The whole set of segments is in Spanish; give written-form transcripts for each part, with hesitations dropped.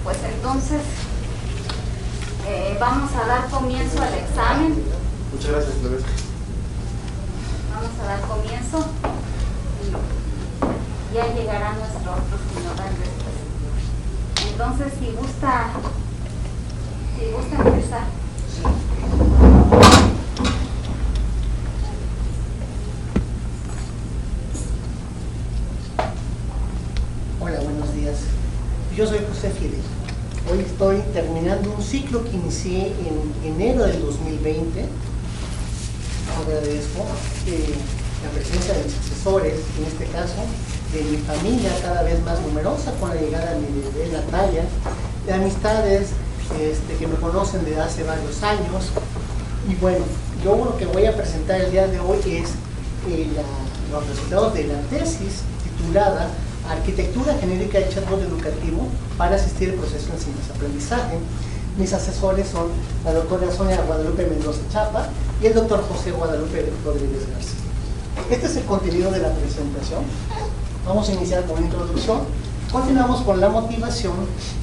pues entonces vamos a dar comienzo al examen. Muchas gracias, profesor. Vamos a dar comienzo y ya llegará nuestro otro señor después. Entonces, si gusta empezar. Hola, buenos días. Yo soy José Fidel. Hoy estoy terminando un ciclo que inicié en enero del 2020. Agradezco la presencia de mis asesores, en este caso, de mi familia cada vez más numerosa con la llegada de mi bebé Natalia, de amistades que me conocen desde hace varios años. Y bueno, yo lo que voy a presentar el día de hoy es los resultados de la tesis titulada Arquitectura genérica de chatbot educativo para asistir al proceso de enseñanza-aprendizaje. Mis asesores son la doctora Sonia Guadalupe Mendoza Chapa y el doctor José Guadalupe Rodríguez García. Este es el contenido de la presentación. Vamos a iniciar con una introducción, continuamos con la motivación,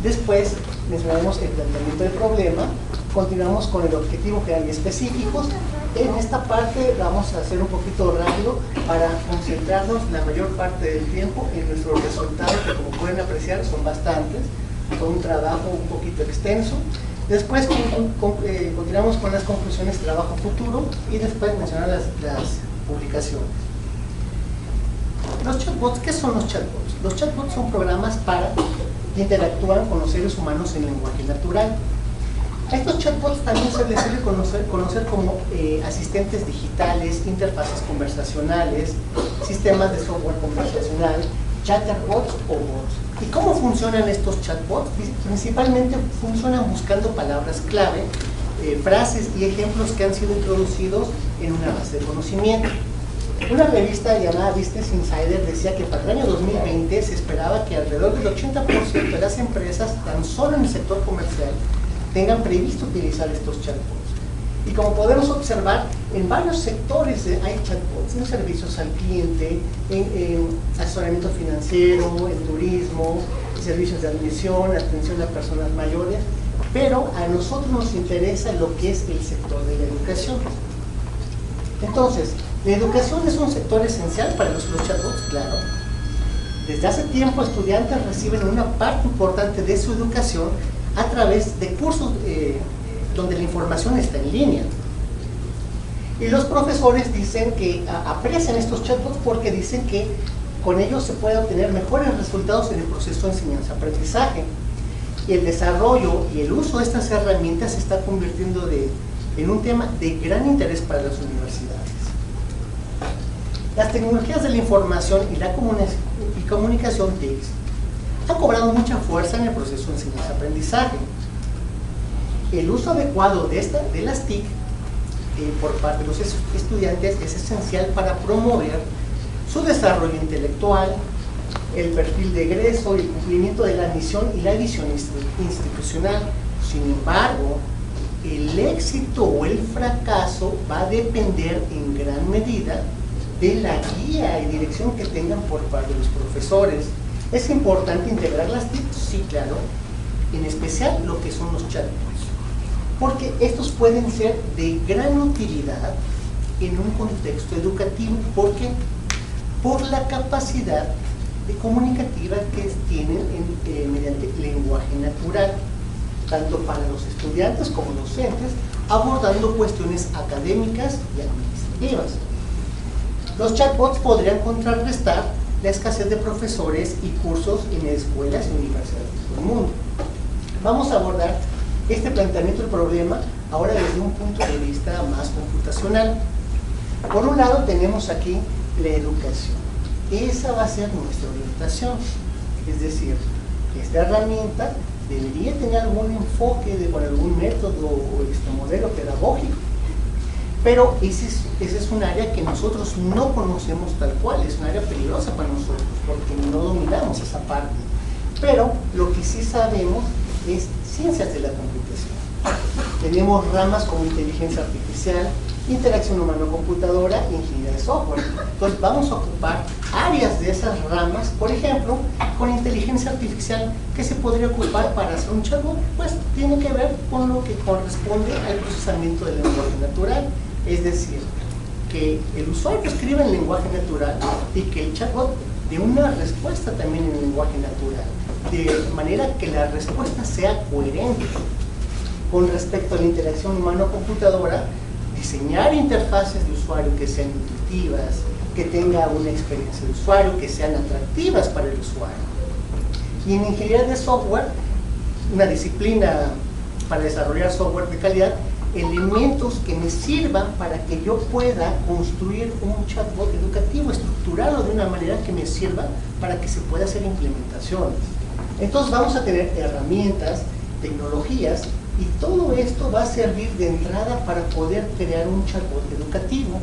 después mencionaremos el planteamiento del problema, continuamos con el objetivo general y específicos. En esta parte vamos a hacer un poquito rápido para concentrarnos la mayor parte del tiempo en nuestros resultados, que como pueden apreciar son bastantes, con un trabajo un poquito extenso. Después continuamos con las conclusiones de trabajo futuro y después mencionar las publicaciones. Los chatbots, ¿qué son los chatbots? Los chatbots son programas que interactúan con los seres humanos en lenguaje natural. A estos chatbots también se les suele conocer como asistentes digitales, interfaces conversacionales, sistemas de software conversacional, chatterbots o bots. ¿Y cómo funcionan estos chatbots? Principalmente funcionan buscando palabras clave, frases y ejemplos que han sido introducidos en una base de conocimiento. Una revista llamada Business Insider decía que para el año 2020 se esperaba que alrededor del 80% de las empresas, tan solo en el sector comercial, tengan previsto utilizar estos chatbots. Y como podemos observar, en varios sectores hay chatbots, en servicios al cliente, en asesoramiento financiero, en turismo, en servicios de admisión, atención a personas mayores, pero a nosotros nos interesa lo que es el sector de la educación. Entonces, la educación es un sector esencial para los chatbots, claro. Desde hace tiempo, estudiantes reciben una parte importante de su educación a través de cursos donde la información está en línea. Y los profesores dicen que aprecian estos chatbots porque dicen que con ellos se puede obtener mejores resultados en el proceso de enseñanza-aprendizaje. Y el desarrollo y el uso de estas herramientas se está convirtiendo en un tema de gran interés para las universidades. Las tecnologías de la información y la comunicación TICs han cobrado mucha fuerza en el proceso de enseñanza-aprendizaje. El uso adecuado de las TIC por parte de los estudiantes es esencial para promover su desarrollo intelectual, el perfil de egreso y el cumplimiento de la misión y la visión institucional. Sin embargo, el éxito o el fracaso va a depender en gran medida de la guía y dirección que tengan por parte de los profesores. ¿Es importante integrar las TIC? Sí, claro. En especial lo que son los chatbots, porque estos pueden ser de gran utilidad en un contexto educativo. ¿Por qué? Por la capacidad comunicativa que tienen mediante lenguaje natural, tanto para los estudiantes como docentes, abordando cuestiones académicas y administrativas. Los chatbots podrían contrarrestar la escasez de profesores y cursos en escuelas y universidades de todo el mundo. Vamos a abordar este planteamiento del problema ahora desde un punto de vista más computacional. Por un lado tenemos aquí la educación. Esa va a ser nuestra orientación. Es decir, esta herramienta debería tener algún enfoque con algún método o modelo pedagógico. Pero ese es un área que nosotros no conocemos tal cual, es un área peligrosa para nosotros porque no dominamos esa parte. Pero lo que sí sabemos es ciencias de la computación. Tenemos ramas como inteligencia artificial, interacción humano-computadora e ingeniería de software. Entonces vamos a ocupar áreas de esas ramas. Por ejemplo, con inteligencia artificial, ¿qué se podría ocupar para hacer un chatbot? Pues tiene que ver con lo que corresponde al procesamiento del lenguaje natural. Es decir, que el usuario escribe en lenguaje natural y que el chatbot dé una respuesta también en lenguaje natural, de manera que la respuesta sea coherente. Con respecto a la interacción humano-computadora, diseñar interfaces de usuario que sean intuitivas, que tenga una experiencia de usuario, que sean atractivas para el usuario. Y en ingeniería de software, una disciplina para desarrollar software de calidad, elementos que me sirvan para que yo pueda construir un chatbot educativo, estructurarlo de una manera que me sirva para que se pueda hacer implementaciones. Entonces vamos a tener herramientas, tecnologías, y todo esto va a servir de entrada para poder crear un chatbot educativo.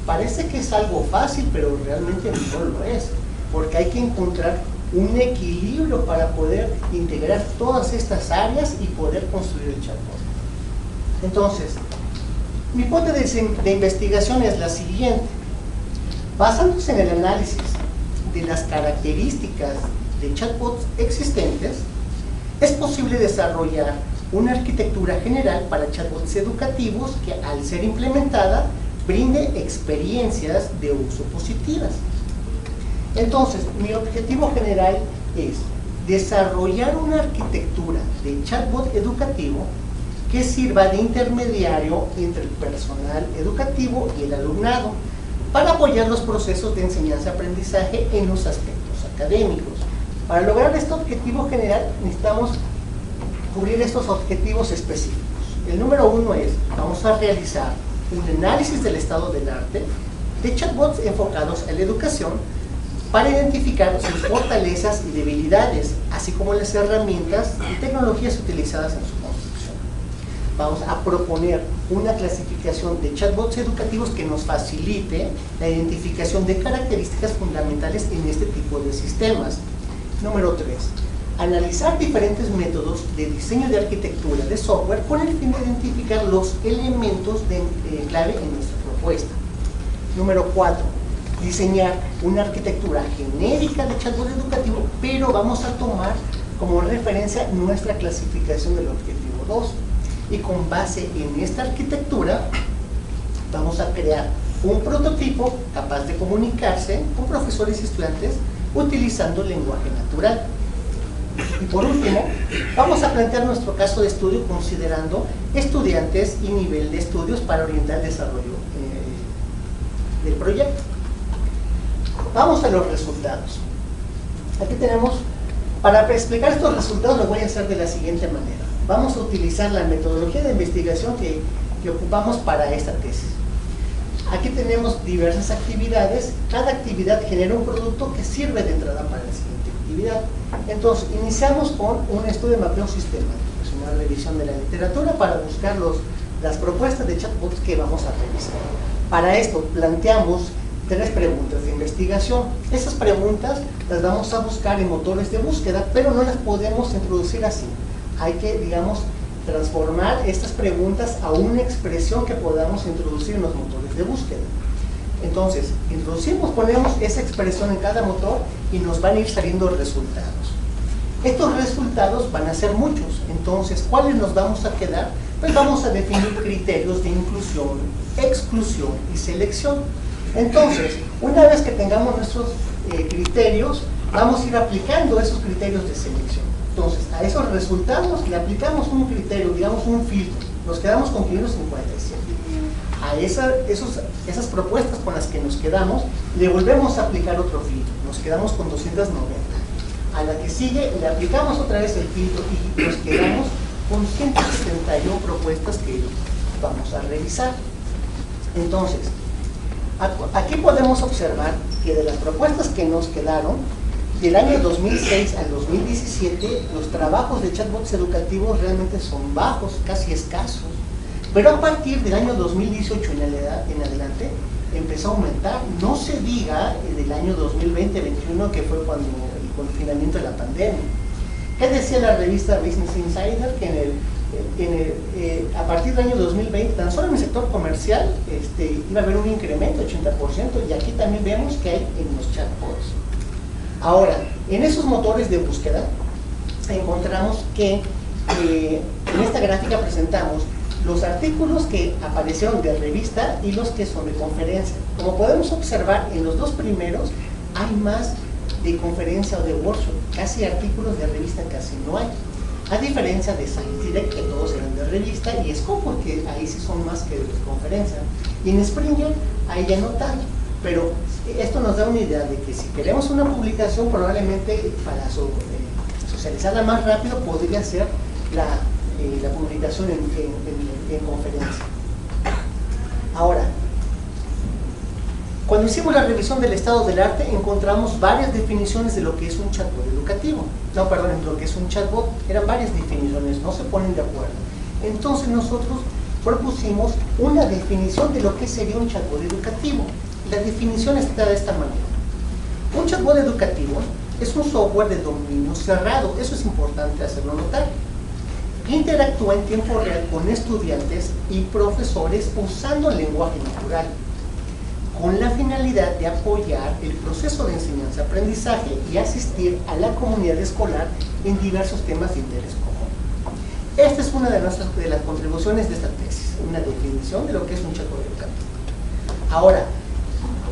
Parece que es algo fácil, pero realmente no lo es, porque hay que encontrar un equilibrio para poder integrar todas estas áreas y poder construir el chatbot. Entonces, mi hipótesis de investigación es la siguiente. Basándose en el análisis de las características de chatbots existentes, es posible desarrollar una arquitectura general para chatbots educativos que, al ser implementada, brinde experiencias de uso positivas. Entonces, mi objetivo general es desarrollar una arquitectura de chatbot educativo que sirva de intermediario entre el personal educativo y el alumnado para apoyar los procesos de enseñanza-aprendizaje en los aspectos académicos. Para lograr este objetivo general necesitamos cubrir estos objetivos específicos. El número 1 es, vamos a realizar un análisis del estado del arte de chatbots enfocados a la educación para identificar sus fortalezas y debilidades, así como las herramientas y tecnologías utilizadas en su construcción. Vamos a proponer una clasificación de chatbots educativos que nos facilite la identificación de características fundamentales en este tipo de sistemas. Número 3. Analizar diferentes métodos de diseño de arquitectura de software con el fin de identificar los elementos clave en nuestra propuesta. Número 4. Diseñar una arquitectura genérica de chatbot educativo, pero vamos a tomar como referencia nuestra clasificación del objetivo 2. Y con base en esta arquitectura vamos a crear un prototipo capaz de comunicarse con profesores y estudiantes utilizando el lenguaje natural. Y por último, vamos a plantear nuestro caso de estudio considerando estudiantes y nivel de estudios para orientar el desarrollo del proyecto. Vamos a los resultados. Aquí tenemos, para explicar estos resultados lo voy a hacer de la siguiente manera. Vamos a utilizar la metodología de investigación que ocupamos para esta tesis. Aquí tenemos diversas actividades, cada actividad genera un producto que sirve de entrada para la siguiente actividad. Entonces, iniciamos con un estudio de mapeo sistemático, es una revisión de la literatura para buscar las propuestas de chatbots que vamos a revisar. Para esto planteamos 3 preguntas de investigación. Esas preguntas las vamos a buscar en motores de búsqueda, pero no las podemos introducir así. Hay que, digamos, transformar estas preguntas a una expresión que podamos introducir en los motores de búsqueda. Entonces, introducimos, ponemos esa expresión en cada motor y nos van a ir saliendo resultados. Estos resultados van a ser muchos, entonces, ¿cuáles nos vamos a quedar? Pues vamos a definir criterios de inclusión, exclusión y selección. Entonces, una vez que tengamos nuestros criterios, vamos a ir aplicando esos criterios de selección. Entonces, a esos resultados le aplicamos un criterio, digamos un filtro, nos quedamos con 557. A esas propuestas con las que nos quedamos, le volvemos a aplicar otro filtro, nos quedamos con 290. A la que sigue, le aplicamos otra vez el filtro y nos quedamos con 171 propuestas que vamos a revisar. Entonces, aquí podemos observar que de las propuestas que nos quedaron, del año 2006 al 2017, los trabajos de chatbots educativos realmente son bajos, casi escasos. Pero a partir del año 2018 en adelante, empezó a aumentar. No se diga del año 2020-21, que fue cuando el confinamiento de la pandemia. ¿Qué decía la revista Business Insider? Que en el a partir del año 2020, tan solo en el sector comercial iba a haber un incremento de 80%, y aquí también vemos que hay en los chatbots. Ahora, en esos motores de búsqueda encontramos que en esta gráfica presentamos los artículos que aparecieron de revista y los que son de conferencia. Como podemos observar, en los dos primeros hay más de conferencia o de workshop, casi artículos de revista casi no hay. A diferencia de Science Direct, que todos eran de revista, y Scopus, que ahí sí son más que de conferencia. Y en Springer, ahí ya no tanto. Pero esto nos da una idea de que si queremos una publicación, probablemente para socializarla más rápido podría ser la publicación en conferencia. Ahora, cuando hicimos la revisión del estado del arte, encontramos varias definiciones de lo que es un chatbot educativo. No, perdón, lo que es un chatbot, eran varias definiciones, no se ponen de acuerdo. Entonces nosotros propusimos una definición de lo que sería un chatbot educativo. La definición está de esta manera. Un chatbot educativo es un software de dominio cerrado, eso es importante hacerlo notar, que interactúa en tiempo real con estudiantes y profesores usando el lenguaje natural, con la finalidad de apoyar el proceso de enseñanza-aprendizaje y asistir a la comunidad escolar en diversos temas de interés común. Esta es una de las contribuciones de esta tesis, una definición de lo que es un chatbot educativo. Ahora,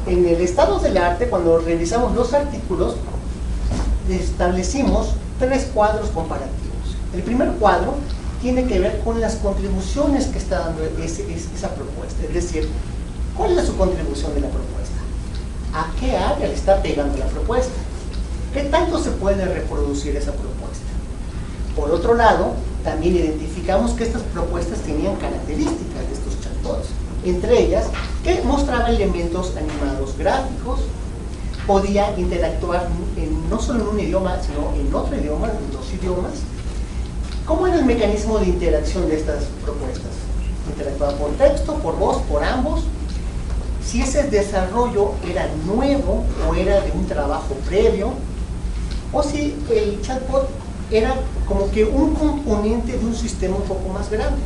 en el estado del arte, cuando revisamos los artículos, establecimos 3 cuadros comparativos. El primer cuadro tiene que ver con las contribuciones que está dando esa propuesta, es decir, ¿cuál es su contribución de la propuesta? ¿A qué área le está pegando la propuesta? ¿Qué tanto se puede reproducir esa propuesta? Por otro lado, también identificamos que estas propuestas tenían características de estos chatbots, entre ellas que mostraba elementos animados gráficos, podía interactuar no solo en un idioma, sino en otro idioma, en 2 idiomas. ¿Cómo era el mecanismo de interacción de estas propuestas? Interactuaban por texto, por voz, por ambos. Si ese desarrollo era nuevo o era de un trabajo previo, o si el chatbot era como que un componente de un sistema un poco más grande.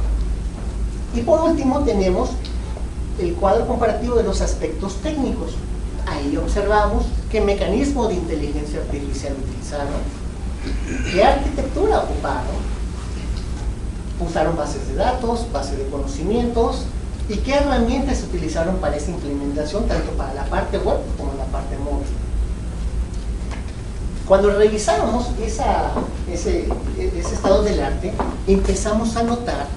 Y por último tenemos el cuadro comparativo de los aspectos técnicos. Ahí observamos qué mecanismo de inteligencia artificial utilizaron, qué arquitectura ocuparon, usaron bases de datos, bases de conocimientos, y qué herramientas se utilizaron para esa implementación, tanto para la parte web como la parte móvil. Cuando revisamos ese estado del arte, empezamos a notar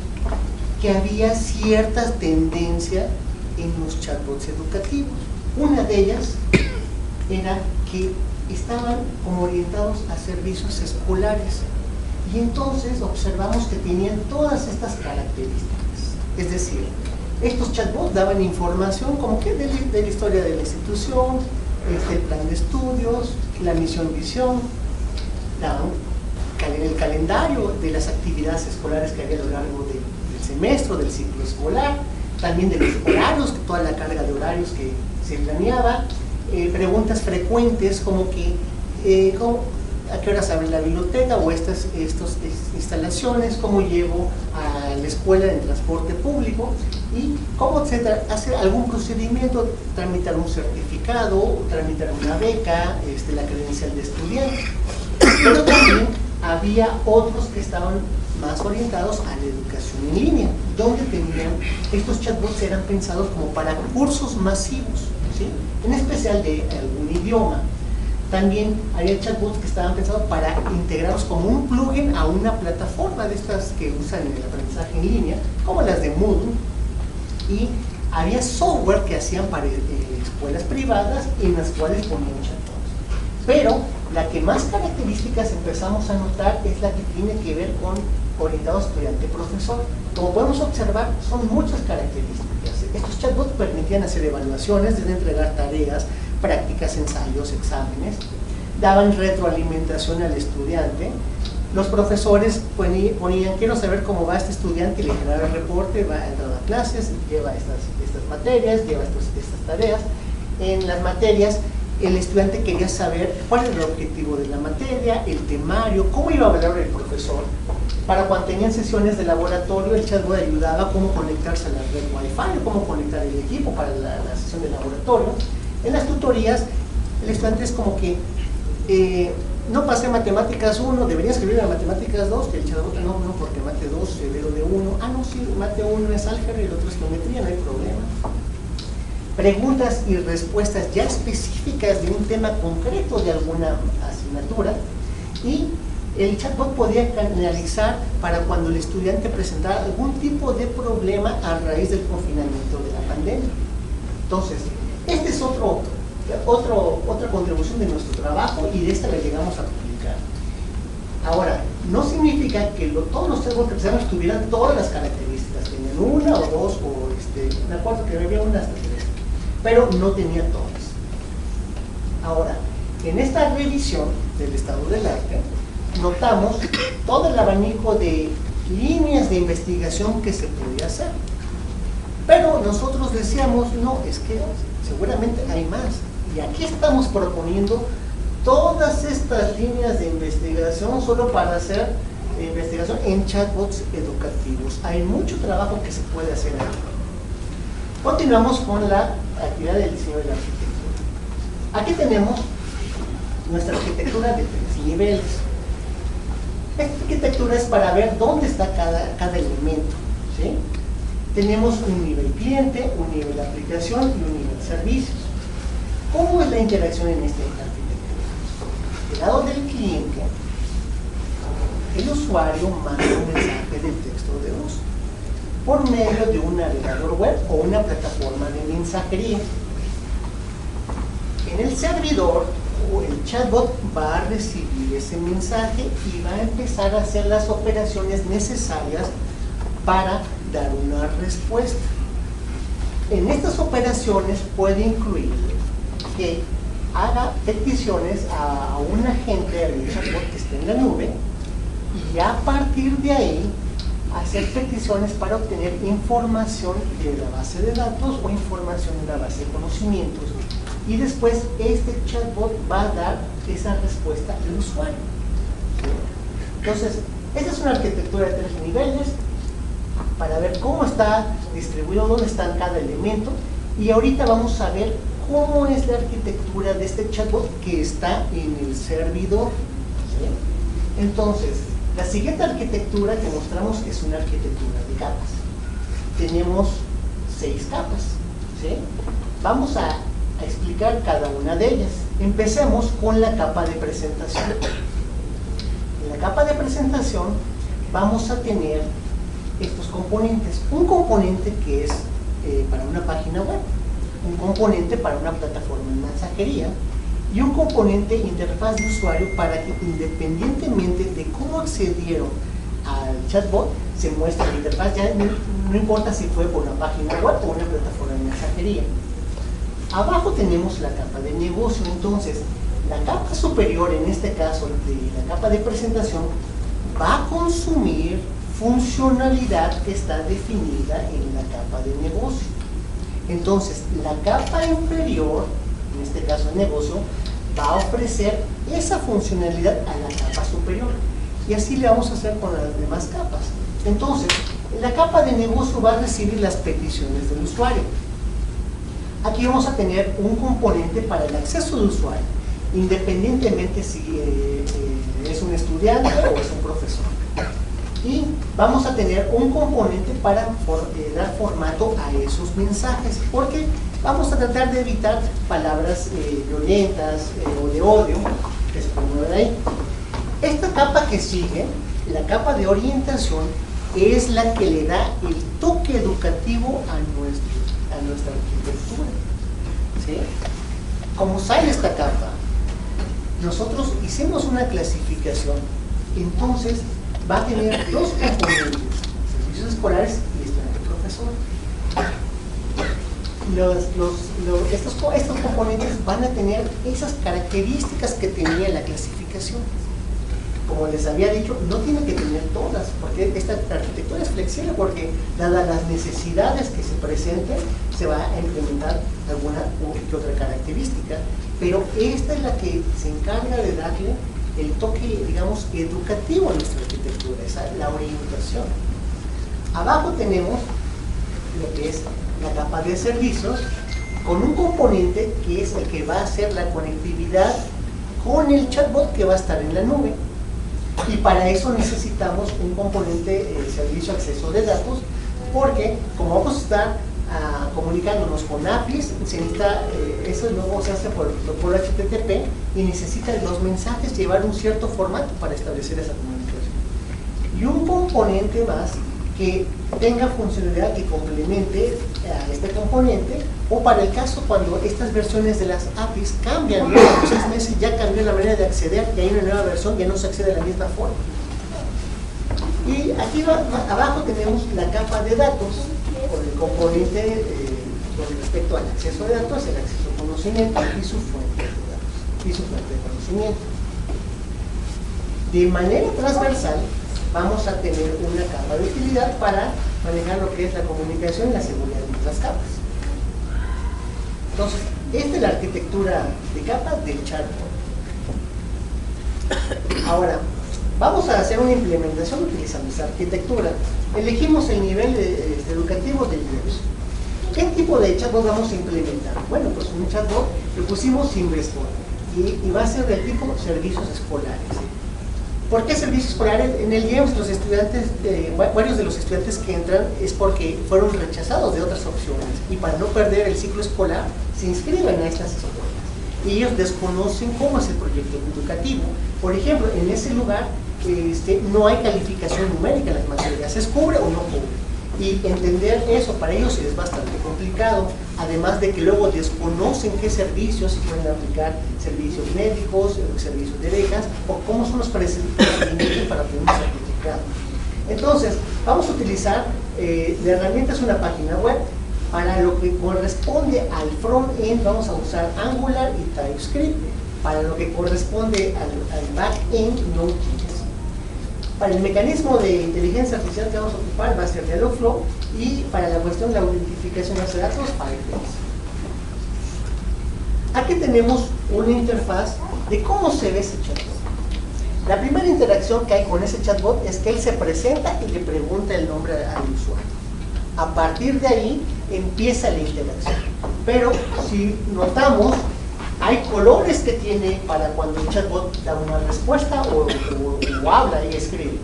que había cierta tendencia en los chatbots educativos. Una de ellas era que estaban como orientados a servicios escolares, y entonces observamos que tenían todas estas características. Es decir, estos chatbots daban información como que de la historia de la institución, el plan de estudios, la misión-visión, daban el calendario de las actividades escolares que había a lo largo del semestre, del ciclo escolar, también de los horarios, toda la carga de horarios que se planeaba, preguntas frecuentes como que a qué horas abre la biblioteca o estas instalaciones, cómo llevo a la escuela en transporte público y cómo hacer algún procedimiento, tramitar un certificado, tramitar una beca, la credencial de estudiante. Pero también había otros que estaban más orientados a la educación en línea, donde estos chatbots eran pensados como para cursos masivos, ¿sí? En especial de algún idioma. También había chatbots que estaban pensados para integrarlos como un plugin a una plataforma de estas que usan en el aprendizaje en línea, como las de Moodle, y había software que hacían para escuelas privadas en las cuales ponían chatbots. Pero la que más características empezamos a notar es la que tiene que ver con orientado estudiante-profesor. Como podemos observar, son muchas características. Estos chatbots permitían hacer evaluaciones, desde entregar tareas, prácticas, ensayos, exámenes, daban retroalimentación al estudiante. Los profesores ponían, quiero saber cómo va este estudiante, y le generaba el reporte, va entrando a clases, lleva estas materias, lleva estas tareas. En las materias, el estudiante quería saber cuál era el objetivo de la materia, el temario, cómo iba a hablar el profesor. para cuando tenían sesiones de laboratorio, el chatbot ayudaba a cómo conectarse a la red Wi-Fi, o cómo conectar el equipo para la sesión de laboratorio. En las tutorías, el estudiante es como que no pasé matemáticas 1, debería escribir a matemáticas 2, que el chatbot no, porque mate 2 se veo de 1, no, sí, mate 1 es álgebra y el otro es geometría, no hay problema. Preguntas y respuestas ya específicas de un tema concreto de alguna asignatura, y el chatbot podía canalizar para cuando el estudiante presentara algún tipo de problema a raíz del confinamiento de la pandemia. Entonces, este es otra contribución de nuestro trabajo, y de esta la llegamos a publicar. Ahora, no significa que todos los chatbots que presentamos tuvieran todas las características, tenían una o dos, o me acuerdo que había una hasta 3, pero no tenía todas. Ahora, en esta revisión del estado del arte, notamos todo el abanico de líneas de investigación que se podía hacer. Pero nosotros decíamos, no, es que seguramente hay más. Y aquí estamos proponiendo todas estas líneas de investigación solo para hacer investigación en chatbots educativos. Hay mucho trabajo que se puede hacer aquí. Continuamos con la actividad del diseño de la arquitectura. Aquí tenemos nuestra arquitectura de 3 niveles. Esta arquitectura es para ver dónde está cada elemento, ¿sí? Tenemos un nivel cliente, un nivel aplicación y un nivel servicios. ¿Cómo es la interacción en esta arquitectura? Del lado del cliente, el usuario manda un mensaje de texto de voz por medio de un navegador web o una plataforma de mensajería. En el servidor, el chatbot va a recibir ese mensaje y va a empezar a hacer las operaciones necesarias para dar una respuesta. En estas operaciones puede incluir que haga peticiones a un agente del chatbot que esté en la nube, y a partir de ahí hacer peticiones para obtener información de la base de datos o información de la base de conocimientos, y después este chatbot va a dar esa respuesta al usuario. Entonces, esta es una arquitectura de 3 niveles para ver cómo está distribuido, dónde está cada elemento, y ahorita vamos a ver cómo es la arquitectura de este chatbot que está en el servidor, ¿sí? Entonces, la siguiente arquitectura que mostramos es una arquitectura de capas. Tenemos 6 capas, ¿sí? Vamos a explicar cada una de ellas. Empecemos con la capa de presentación. En la capa de presentación vamos a tener estos componentes. Un componente que es para una página web, un componente para una plataforma de mensajería, y un componente interfaz de usuario para que, independientemente de cómo accedieron al chatbot, se muestre la interfaz. Ya no importa si fue por una página web o una plataforma de mensajería. Abajo tenemos la capa de negocio. Entonces, la capa superior, en este caso de la capa de presentación, va a consumir funcionalidad que está definida en la capa de negocio. Entonces, la capa inferior, en este caso el negocio, va a ofrecer esa funcionalidad a la capa superior, y así le vamos a hacer con las demás capas. Entonces, la capa de negocio va a recibir las peticiones del usuario. Aquí vamos a tener un componente para el acceso del usuario, independientemente si es un estudiante o es un profesor. Y vamos a tener un componente para dar formato a esos mensajes, porque vamos a tratar de evitar palabras violentas o de odio que se pueden ver ahí. Esta capa que sigue, la capa de orientación, es la que le da el toque educativo a nuestra arquitectura, ¿sí? Como sale esta capa, nosotros hicimos una clasificación. Entonces va a tener 2 componentes: servicios escolares y estudiante profesor. Estos componentes van a tener esas características que tenía la clasificación. Como les había dicho, no tiene que tener todas, porque esta arquitectura es flexible, porque dadas las necesidades que se presenten, se va a implementar alguna que otra característica, pero esta es la que se encarga de darle el toque, digamos, educativo a nuestra arquitectura. arquitectura, es la orientación. Abajo tenemos lo que es la capa de servicios, con un componente que es el que va a hacer la conectividad con el chatbot que va a estar en la nube. Y para eso necesitamos un componente servicio acceso de datos, porque como vamos a estar comunicándonos con APIs, se necesita, eso luego se hace por HTTP y necesita los mensajes llevar un cierto formato para establecer esa comunicación. Y un componente más que tenga funcionalidad que complemente a este componente, o para el caso cuando estas versiones de las APIs cambian, y a los 6 meses ya cambió la manera de acceder y hay una nueva versión, ya no se accede de la misma forma. Y aquí abajo tenemos la capa de datos, con el componente con respecto al acceso de datos, el acceso a conocimiento y su fuente de datos, y su fuente de conocimiento. De manera transversal, vamos a tener una capa de utilidad para manejar lo que es la comunicación y la seguridad de otras capas. Entonces, esta es la arquitectura de capas del chatbot. Ahora, vamos a hacer una implementación utilizando esta arquitectura. Elegimos el nivel educativo del IELTS. ¿Qué tipo de chatbot vamos a implementar? Bueno, pues un chatbot lo pusimos InvestBot y va a ser del tipo servicios escolares. ¿Por qué servicios escolares? En el IELTS los estudiantes, varios de los estudiantes que entran es porque fueron rechazados de otras opciones y para no perder el ciclo escolar se inscriben a estas escuelas. Y ellos desconocen cómo es el proyecto educativo. Por ejemplo, en ese lugar no hay calificación numérica en las materias, ¿se cubre o no cubre? Y entender eso para ellos es bastante complicado, además de que luego desconocen qué servicios, si pueden aplicar servicios médicos, servicios de becas, o cómo son los procedimientos para obtener un certificado. Entonces, vamos a utilizar, la herramienta es una página web. Para lo que corresponde al front-end vamos a usar Angular y TypeScript. Para lo que corresponde al back-end, Node.js. Para el mecanismo de inteligencia artificial que vamos a ocupar va a ser Dialogflow, y para la cuestión de la identificación de datos, Firebase. Aquí tenemos una interfaz de cómo se ve ese chatbot. La primera interacción que hay con ese chatbot es que él se presenta y le pregunta el nombre al usuario. A partir de ahí empieza la interacción. Pero si notamos, hay colores que tiene para cuando el chatbot da una respuesta o habla y escribe.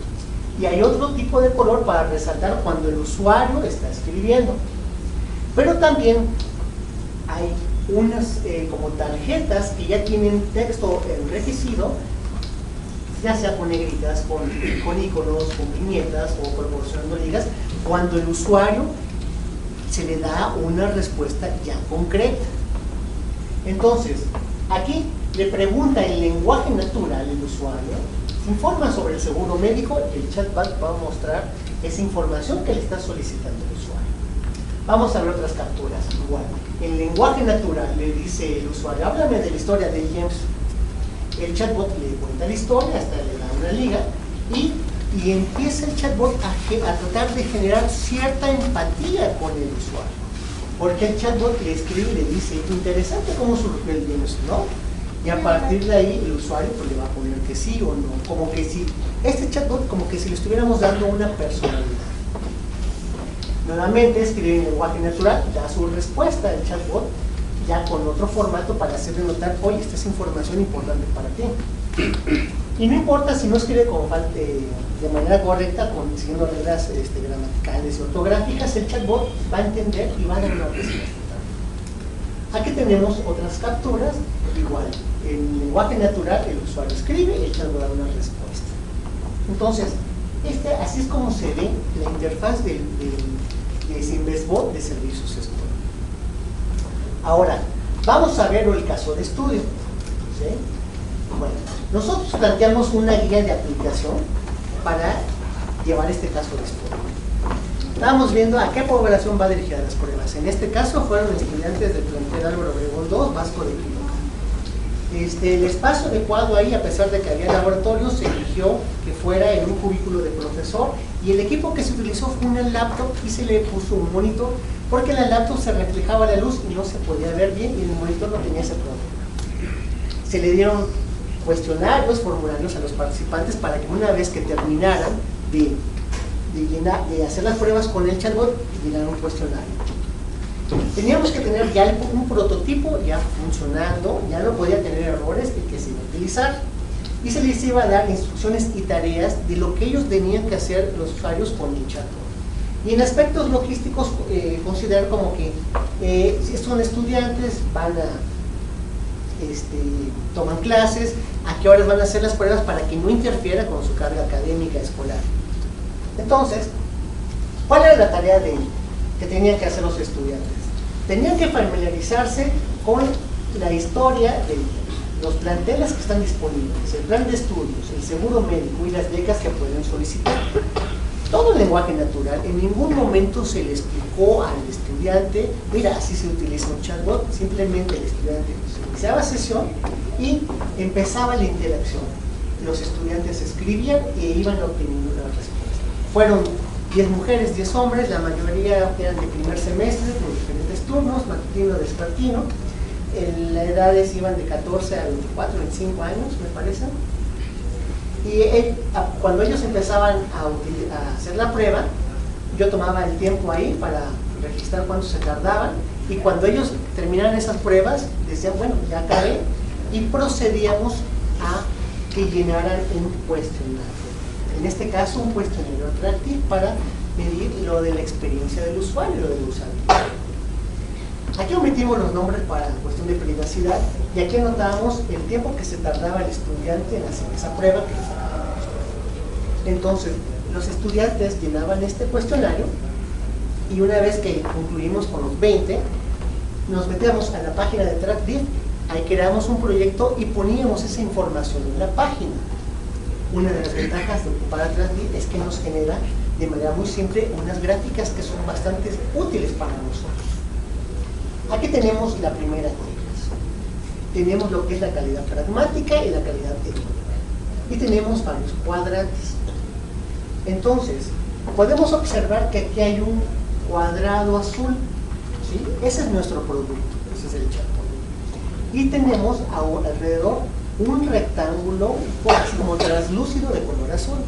Y hay otro tipo de color para resaltar cuando el usuario está escribiendo. Pero también hay unas como tarjetas que ya tienen texto enriquecido, ya sea con negritas, con iconos, con viñetas o proporcionando ligas, cuando el usuario se le da una respuesta ya concreta. Entonces, aquí le pregunta en lenguaje natural el usuario, se informa sobre el seguro médico, el chatbot va a mostrar esa información que le está solicitando el usuario. Vamos a ver otras capturas, igual. En lenguaje natural le dice el usuario, háblame de la historia de James. El chatbot le cuenta la historia, hasta le da una liga, y empieza el chatbot a tratar de generar cierta empatía con el usuario. Porque el chatbot le escribe y le dice, interesante cómo surgió el James, ¿no? Y a partir de ahí el usuario pues, le va a poner que sí o no. Como que si, este chatbot como que si le estuviéramos dando una personalidad. Nuevamente escribe en lenguaje natural, da su respuesta el chatbot, ya con otro formato para hacerle notar, oye, esta es información importante para ti. Y no importa si no escribe de manera correcta, siguiendo reglas gramaticales y ortográficas, el chatbot va a entender y va a dar una respuesta. Aquí tenemos otras capturas, igual, en lenguaje natural el usuario escribe y el chatbot da una respuesta. Entonces, así es como se ve la interfaz de InvestBot de servicios escolares. Ahora, vamos a ver el caso de estudio. ¿Sí? Bueno, nosotros planteamos una guía de aplicación para llevar este caso de estudio. Estábamos viendo a qué población va dirigida las pruebas. En este caso fueron estudiantes del plantel Álvaro Obregón 2, Vasco de Química. El espacio adecuado ahí, a pesar de que había laboratorio, se eligió que fuera en un cubículo de profesor, y el equipo que se utilizó fue una laptop y se le puso un monitor, porque en la laptop se reflejaba la luz y no se podía ver bien, y el monitor no tenía ese problema. Se le dieron cuestionarios, formularios a los participantes para que una vez que terminaran de hacer las pruebas con el chatbot, llenaran un cuestionario. Teníamos que tener ya un prototipo ya funcionando, ya no podía tener errores y que se iba a utilizar. Y se les iba a dar instrucciones y tareas de lo que ellos tenían que hacer los usuarios con el chatbot. Y en aspectos logísticos, considerar como que si son estudiantes, van a toman clases, a qué horas van a hacer las pruebas para que no interfiera con su carga académica escolar. Entonces, ¿cuál era la tarea que tenían que hacer los estudiantes? Tenían que familiarizarse con la historia de los planteles que están disponibles, el plan de estudios, el seguro médico y las becas que pueden solicitar. Todo en lenguaje natural. En ningún momento se le explicó al estudiante, mira, así se utiliza un chatbot. Simplemente el estudiante iniciaba sesión y empezaba la interacción. Los estudiantes escribían e iban obteniendo una respuesta. Fueron 10 mujeres, 10 hombres, la mayoría eran de primer semestre, con diferentes turnos, matutino, despertino. Las edades iban de 14 a 24, 25 años, me parece. Y cuando ellos empezaban a hacer la prueba, yo tomaba el tiempo ahí para registrar cuánto se tardaban, y cuando ellos terminaran esas pruebas, decían, bueno, ya acabé, y procedíamos a que llenaran un cuestionario. En este caso, un cuestionario atractivo para medir lo de la experiencia del usuario, lo del usuario. Aquí omitimos los nombres para cuestión de privacidad, y aquí anotábamos el tiempo que se tardaba el estudiante en hacer esa prueba que les acabamos. Entonces, los estudiantes llenaban este cuestionario, y una vez que concluimos con los 20, nos metíamos a la página de TrackDiff, ahí creamos un proyecto y poníamos esa información en la página. Una de las ventajas de ocupar a TrackDiff es que nos genera de manera muy simple unas gráficas que son bastante útiles para nosotros. Aquí tenemos la primera tecla. Tenemos lo que es la calidad pragmática y la calidad técnica. Y tenemos varios cuadrantes. Entonces, podemos observar que aquí hay un cuadrado azul. ¿Sí? Ese es nuestro producto. Ese es el chatbot. Y tenemos alrededor un rectángulo como translúcido de color azul,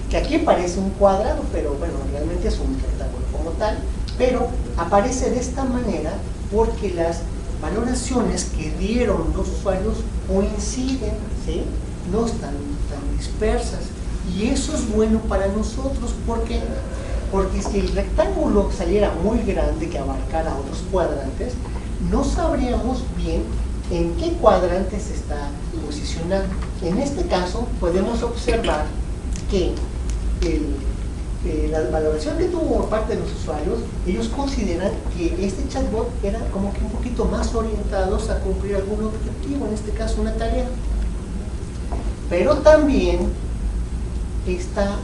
que aquí parece un cuadrado, pero bueno, realmente es un rectángulo como tal, pero aparece de esta manera porque las valoraciones que dieron los usuarios coinciden, ¿sí? No están tan dispersas, y eso es bueno para nosotros. ¿Por qué? Porque si el rectángulo saliera muy grande, que abarcara otros cuadrantes, no sabríamos bien en qué cuadrante se está posicionando. En este caso podemos observar que la valoración que tuvo por parte de los usuarios, ellos consideran que este chatbot era como que un poquito más orientados a cumplir algún objetivo, en este caso una tarea, pero también está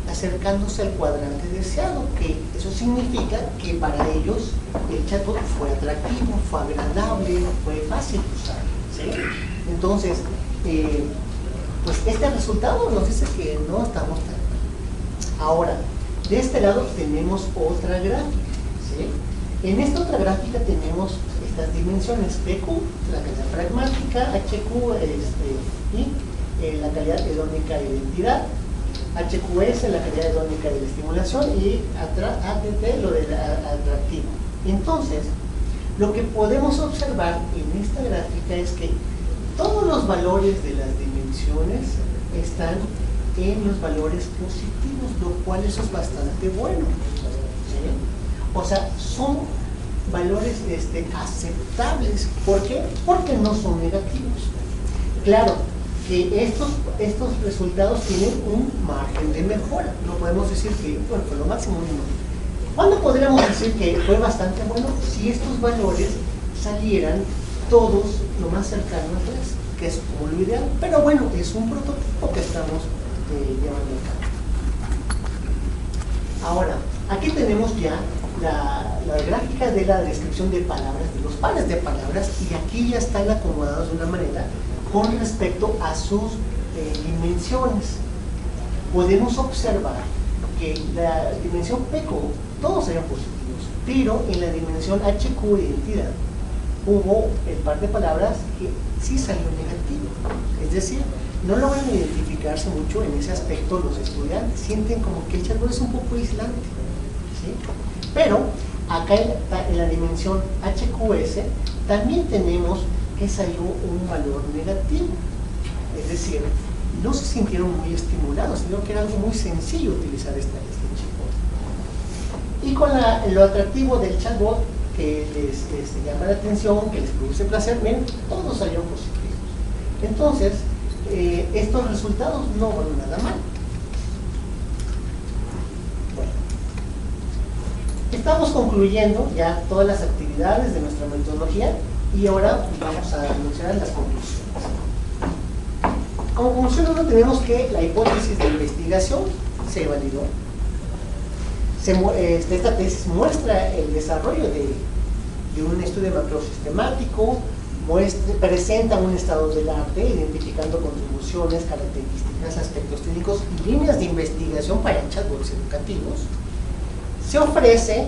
acercándose al cuadrante deseado, que eso significa que para ellos el chatbot fue atractivo, fue agradable, fue fácil de usar, ¿sí? Entonces, pues este resultado nos dice que no estamos tan mal. Ahora, de este lado tenemos otra gráfica, ¿sí? En esta otra gráfica tenemos estas dimensiones: PQ, la calidad pragmática, HQ y la calidad hedónica de identidad, HQS, la calidad hedónica de la estimulación, y ATT, lo del atractivo. Entonces, lo que podemos observar en esta gráfica es que todos los valores de las dimensiones están en los valores positivos, lo cual eso es bastante bueno, ¿sí? O sea, son valores aceptables. ¿Por qué? Porque no son negativos. Claro que estos resultados tienen un margen de mejora. No podemos decir que bueno, fue lo máximo, no. ¿Cuándo podríamos decir que fue bastante bueno? Si estos valores salieran todos lo más cercano a 3, que es como lo ideal, pero bueno, es un prototipo que estamos llevando a cabo. Ahora, aquí tenemos ya la gráfica de la descripción de palabras, de los pares de palabras, y aquí ya están acomodados de una manera con respecto a sus dimensiones. Podemos observar que la dimensión PQ, todos serían positivos, pero en la dimensión HQ de identidad, hubo el par de palabras que sí salió negativo. Es decir, no logran identificarse mucho en ese aspecto los estudiantes, sienten como que el chatbot es un poco aislante, ¿sí? Pero acá en la dimensión HQS también tenemos que salió un valor negativo, es decir, no se sintieron muy estimulados, sino que era algo muy sencillo utilizar este chatbot. Y con lo atractivo del chatbot que les llama la atención, que les produce placer, ven, todos salieron positivos. Entonces, estos resultados no van nada mal. Bueno, estamos concluyendo ya todas las actividades de nuestra metodología y ahora vamos a anunciar las conclusiones. Como conclusión, nosotros tenemos que la hipótesis de investigación se validó. Esta tesis muestra el desarrollo de un estudio macrosistemático, presenta un estado del arte, identificando contribuciones, características, aspectos técnicos y líneas de investigación para chatbots educativos. Se ofrece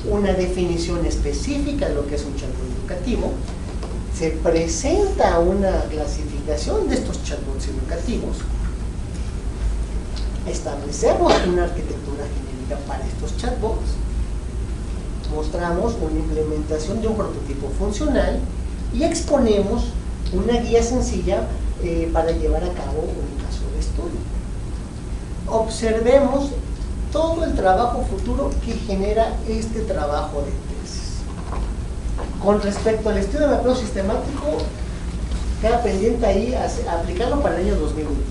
una definición específica de lo que es un chatbot educativo. Se presenta una clasificación de estos chatbots educativos. Establecemos una arquitectura genérica para estos chatbots. Mostramos una implementación de un prototipo funcional y exponemos una guía sencilla para llevar a cabo un caso de estudio. Observemos todo el trabajo futuro que genera este trabajo de tesis. Con respecto al estudio de macro sistemático, queda pendiente ahí aplicarlo para el año 2023.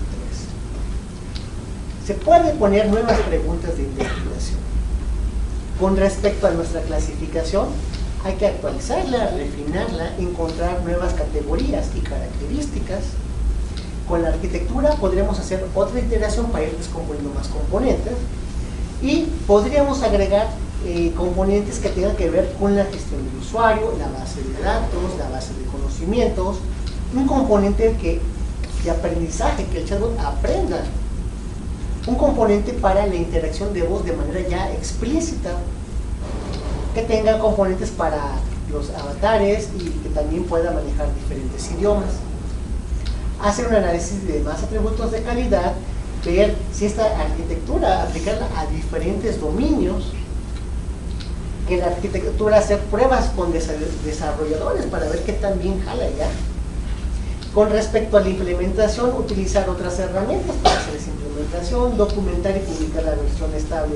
Se puede poner nuevas preguntas de investigación. Con respecto a nuestra clasificación, hay que actualizarla, refinarla, encontrar nuevas categorías y características. Con la arquitectura podríamos hacer otra iteración para ir descomponiendo más componentes y podríamos agregar componentes que tengan que ver con la gestión del usuario, la base de datos, la base de conocimientos, un componente de aprendizaje, que el chatbot aprenda, un componente para la interacción de voz de manera ya explícita, que tenga componentes para los avatares y que también pueda manejar diferentes idiomas. Hacer un análisis de más atributos de calidad, ver si esta arquitectura, aplicarla a diferentes dominios, que la arquitectura hacer pruebas con desarrolladores para ver qué tan bien jala ya. Con respecto a la implementación, utilizar otras herramientas para hacer esa implementación, documentar y publicar la versión estable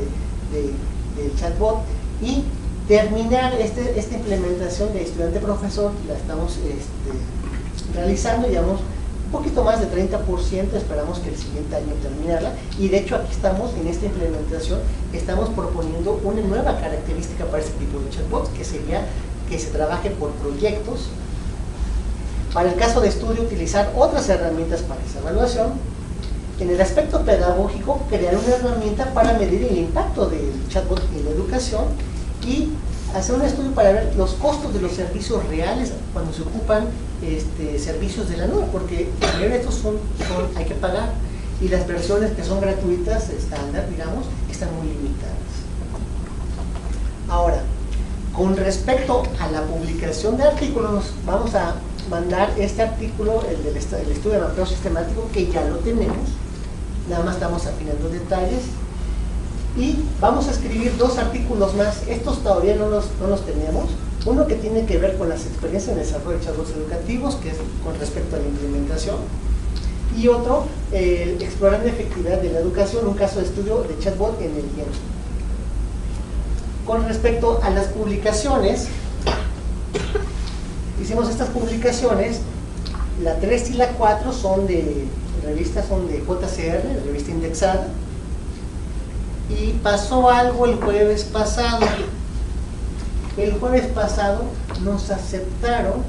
del chatbot y terminar esta implementación de estudiante-profesor. La estamos realizando, llevamos un poquito más de 30%, esperamos que el siguiente año terminarla, y de hecho aquí estamos en esta implementación, estamos proponiendo una nueva característica para este tipo de chatbots, que sería que se trabaje por proyectos. Para el caso de estudio, utilizar otras herramientas para esa evaluación. En el aspecto pedagógico, crear una herramienta para medir el impacto del chatbot en la educación y hacer un estudio para ver los costos de los servicios reales cuando se ocupan servicios de la nube, porque también estos hay que pagar, y las versiones que son gratuitas, estándar, digamos, están muy limitadas. Ahora, con respecto a la publicación de artículos, vamos a mandar este artículo, el del estudio de mapeo sistemático, que ya lo tenemos, nada más estamos afinando detalles, y vamos a escribir 2 artículos más. Estos todavía no los tenemos. Uno que tiene que ver con las experiencias en el desarrollo de chatbots educativos, que es con respecto a la implementación, y otro, explorando la efectividad de la educación, un caso de estudio de chatbot en el guión. Con respecto a las publicaciones, hicimos estas publicaciones, la 3 y la 4 son de JCR, revista indexada, y pasó algo el jueves pasado. El jueves pasado nos aceptaron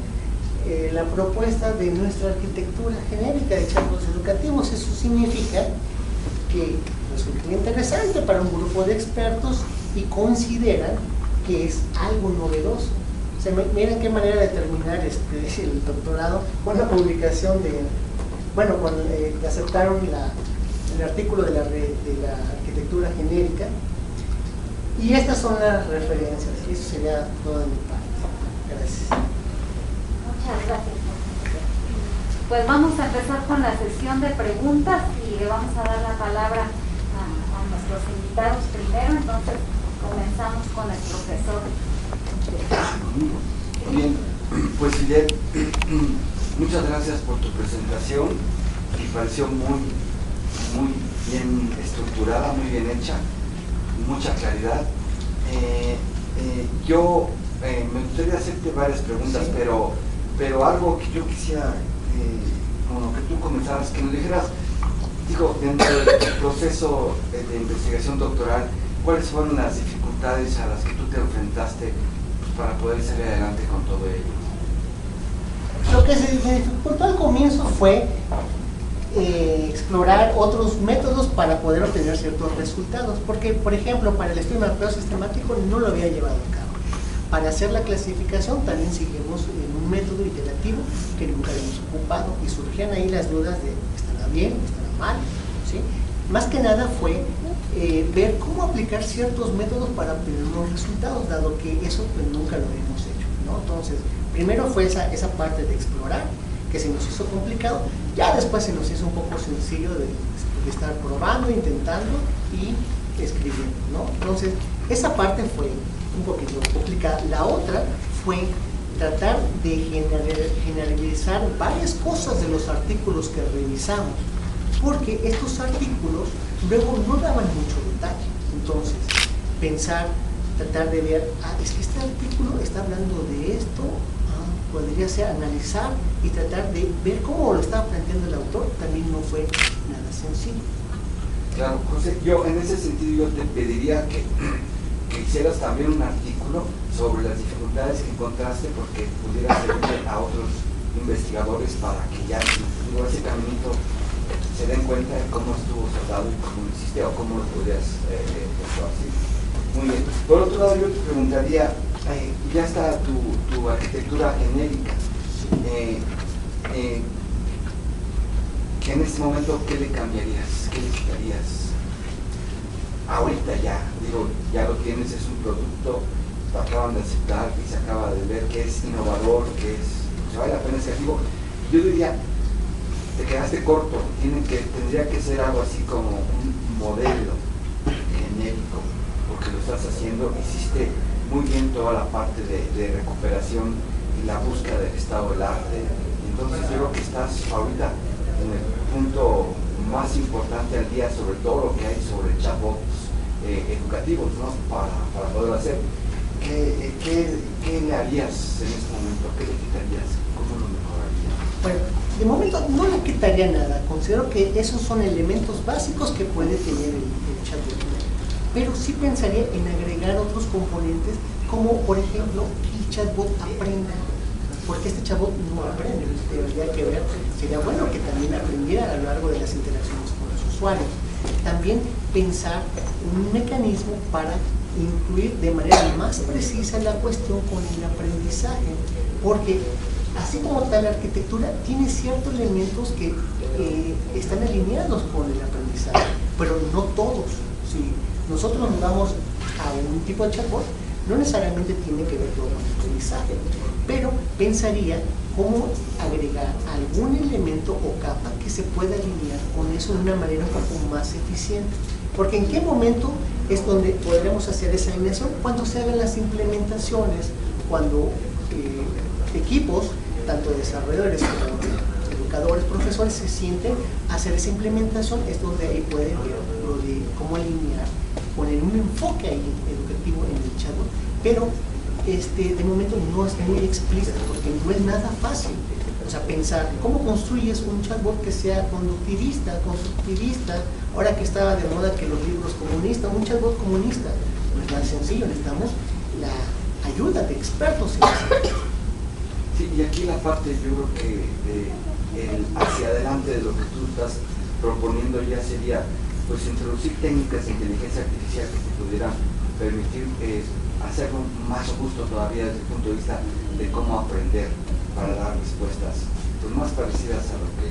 la propuesta de nuestra arquitectura genérica de chatbots educativos. Eso significa que resulta interesante para un grupo de expertos y consideran que es algo novedoso. O sea, miren qué manera de terminar el doctorado con la publicación que aceptaron el artículo de la arquitectura genérica. Y estas son las referencias, y eso sería todo de mi parte. Gracias. Muchas gracias, profesor. Pues vamos a empezar con la sesión de preguntas y le vamos a dar la palabra a nuestros invitados primero. Entonces comenzamos con el profesor. Bien, pues Fidel, muchas gracias por tu presentación. Me pareció muy bien estructurada, muy bien hecha, mucha claridad. Yo me gustaría hacerte varias preguntas, Sí. pero algo que yo quisiera, con lo que tú comenzaras, que nos dijeras, digo, dentro del proceso de investigación doctoral, ¿cuáles fueron las dificultades a las que tú te enfrentaste para poder salir adelante con todo ello? Lo que se dificultó al comienzo fue explorar otros métodos para poder obtener ciertos resultados, porque por ejemplo para el estudio de mapeo sistemático no lo había llevado a cabo. Para hacer la clasificación también seguimos en un método iterativo que nunca habíamos ocupado y surgían ahí las dudas de ¿estará bien? ¿Estará mal? ¿Sí? Más que nada fue ver cómo aplicar ciertos métodos para obtener unos resultados, dado que eso pues nunca lo habíamos hecho, ¿no? Entonces primero fue esa parte de explorar, que se nos hizo complicado, ya después se nos hizo un poco sencillo de estar probando, intentando y escribiendo, ¿no? Entonces, esa parte fue un poquito complicada. La otra fue tratar de generalizar varias cosas de los artículos que revisamos, porque estos artículos luego no daban mucho detalle. Entonces, tratar de ver, es que este artículo está hablando de esto, podría ser analizar y tratar de ver cómo lo estaba planteando el autor, también no fue nada sencillo. Claro, José, yo en ese sentido yo te pediría que hicieras también un artículo sobre las dificultades que encontraste, porque pudiera servir a otros investigadores para que ya digo, ese caminito se den cuenta de cómo estuvo tratado y cómo lo hiciste o cómo lo podrías así. Muy bien. Por otro lado, yo te preguntaría, ya está tu arquitectura genérica. En este momento, ¿qué le cambiarías? ¿Qué le quitarías? Ahorita ya, digo, ya lo tienes, es un producto, lo acaban de aceptar y se acaba de ver que es innovador, que vale la pena ser activo. Yo diría, te quedaste corto, tendría que ser algo así como un modelo genérico, porque lo estás haciendo, hiciste muy bien toda la parte de recuperación y la búsqueda del estado del arte. Entonces yo creo que estás ahorita en el punto más importante al día sobre todo lo que hay sobre chatbots educativos, ¿no? Para poderlo hacer. ¿Qué le harías en este momento? ¿Qué le quitarías? ¿Cómo lo mejorarías? Bueno, de momento no le quitaría nada, considero que esos son elementos básicos que puede tener el chatbot. Pero sí pensaría en agregar otros componentes, como por ejemplo que el chatbot aprenda, porque este chatbot no aprende, debería que ver, sería bueno que también aprendiera a lo largo de las interacciones con los usuarios. También pensar un mecanismo para incluir de manera más precisa la cuestión con el aprendizaje, porque así como tal la arquitectura tiene ciertos elementos que están alineados con el aprendizaje, pero no todos. Si nosotros nos damos a un tipo de chatbot, no necesariamente tiene que ver todo con el aprendizaje, pero pensaría cómo agregar algún elemento o capa que se pueda alinear con eso de una manera un poco más eficiente. Porque ¿en qué momento es donde podremos hacer esa alineación? Cuando se hagan las implementaciones, cuando equipos, tanto desarrolladores como educadores, profesores, se sienten a hacer esa implementación, es donde ahí pueden ver lo de cómo alinear, poner un enfoque ahí educativo en el chatbot, pero de momento no es muy explícito porque no es nada fácil. O sea, pensar cómo construyes un chatbot que sea conductivista, constructivista, ahora que estaba de moda que los libros comunistas, un chatbot comunista, no es nada sencillo, necesitamos la ayuda de expertos en eso. Sí, y aquí la parte yo creo que hacia adelante de lo que tú estás proponiendo ya sería pues introducir técnicas de inteligencia artificial que te pudieran permitir hacerlo más justo todavía desde el punto de vista de cómo aprender para dar respuestas pues más parecidas a lo que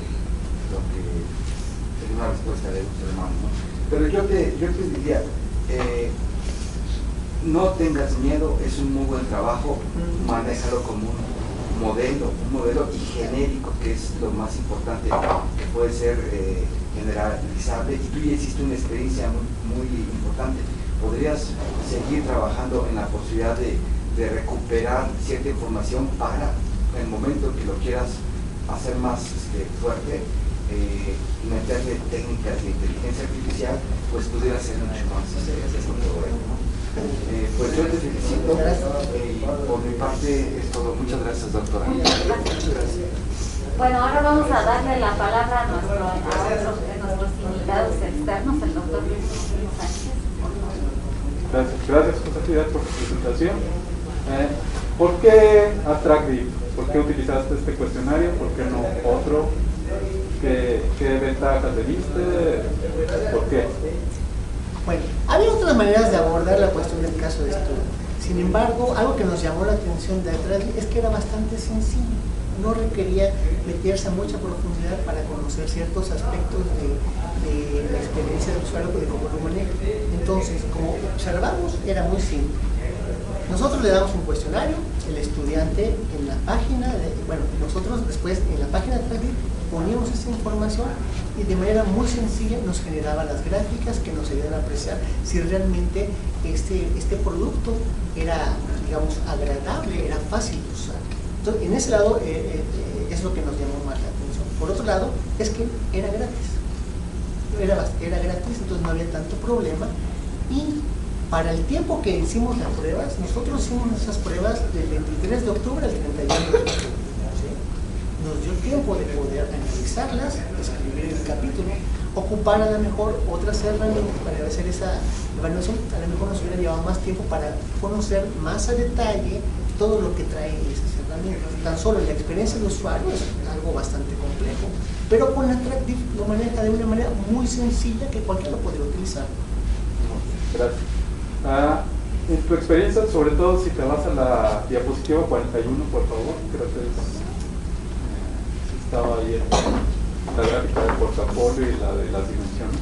sería una respuesta de un ser humano, ¿no? Pero yo te diría, no tengas miedo, es un muy buen trabajo, manéjalo como un un modelo y genérico, que es lo más importante, que puede ser generalizable, y tú ya hiciste una experiencia muy importante. ¿Podrías seguir trabajando en la posibilidad de recuperar cierta información para el momento que lo quieras hacer más fuerte, y meterle técnicas de inteligencia artificial, pues pudiera ser mucho más pues yo te felicito, y por mi parte es todo. Muchas gracias, doctora. Bueno, ahora vamos a darle la palabra a nuestros invitados externos, el doctor Luis Sánchez. Gracias, Josefina, por tu presentación. ¿Por qué Attractive? ¿Por qué utilizaste este cuestionario? ¿Por qué no otro? ¿Qué ventajas le diste? ¿Por qué? Bueno, había otras maneras de abordar la cuestión del caso de estudio. Sin embargo, algo que nos llamó la atención de Attractive es que era bastante sencillo. No requería meterse a mucha profundidad para conocer ciertos aspectos de la experiencia del usuario de cómo lo maneja. Entonces, como observamos, era muy simple. Nosotros le damos un cuestionario, el estudiante en la página, nosotros después en la página de Attractive poníamos esa información y de manera muy sencilla nos generaba las gráficas que nos ayudan a apreciar si realmente este producto era, digamos, agradable, era fácil de usar. Entonces, en ese lado es lo que nos llamó más la atención. Por otro lado, es que era gratis. Era gratis, entonces no había tanto problema. Y para el tiempo que hicimos las pruebas, nosotros hicimos esas pruebas del 23 de octubre al 31 de octubre. ¿Sí? Nos dio tiempo de poder analizarlas, escribir el capítulo, ocupar a lo mejor otras herramientas para hacer esa evaluación. A lo mejor nos hubiera llevado más tiempo para conocer más a detalle todo lo que traen esas herramientas. Tan solo la experiencia de usuario es algo bastante complejo, pero con Attractive lo maneja de una manera muy sencilla que cualquiera lo podría utilizar. Gracias. En tu experiencia, sobre todo si te vas a la diapositiva 41, por favor, creo que estaba ahí la gráfica del portafolio y la de las dimensiones.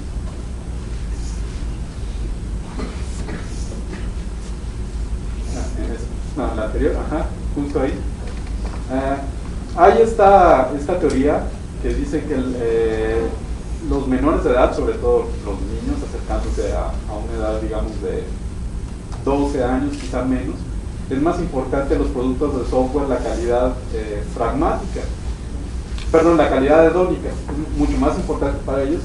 La anterior, justo ahí. Hay esta teoría que dice que los menores de edad, sobre todo los niños acercándose a una edad, digamos, de 12 años, quizá menos, es más importante los productos de software, la calidad pragmática, perdón, la calidad hedónica, es mucho más importante para ellos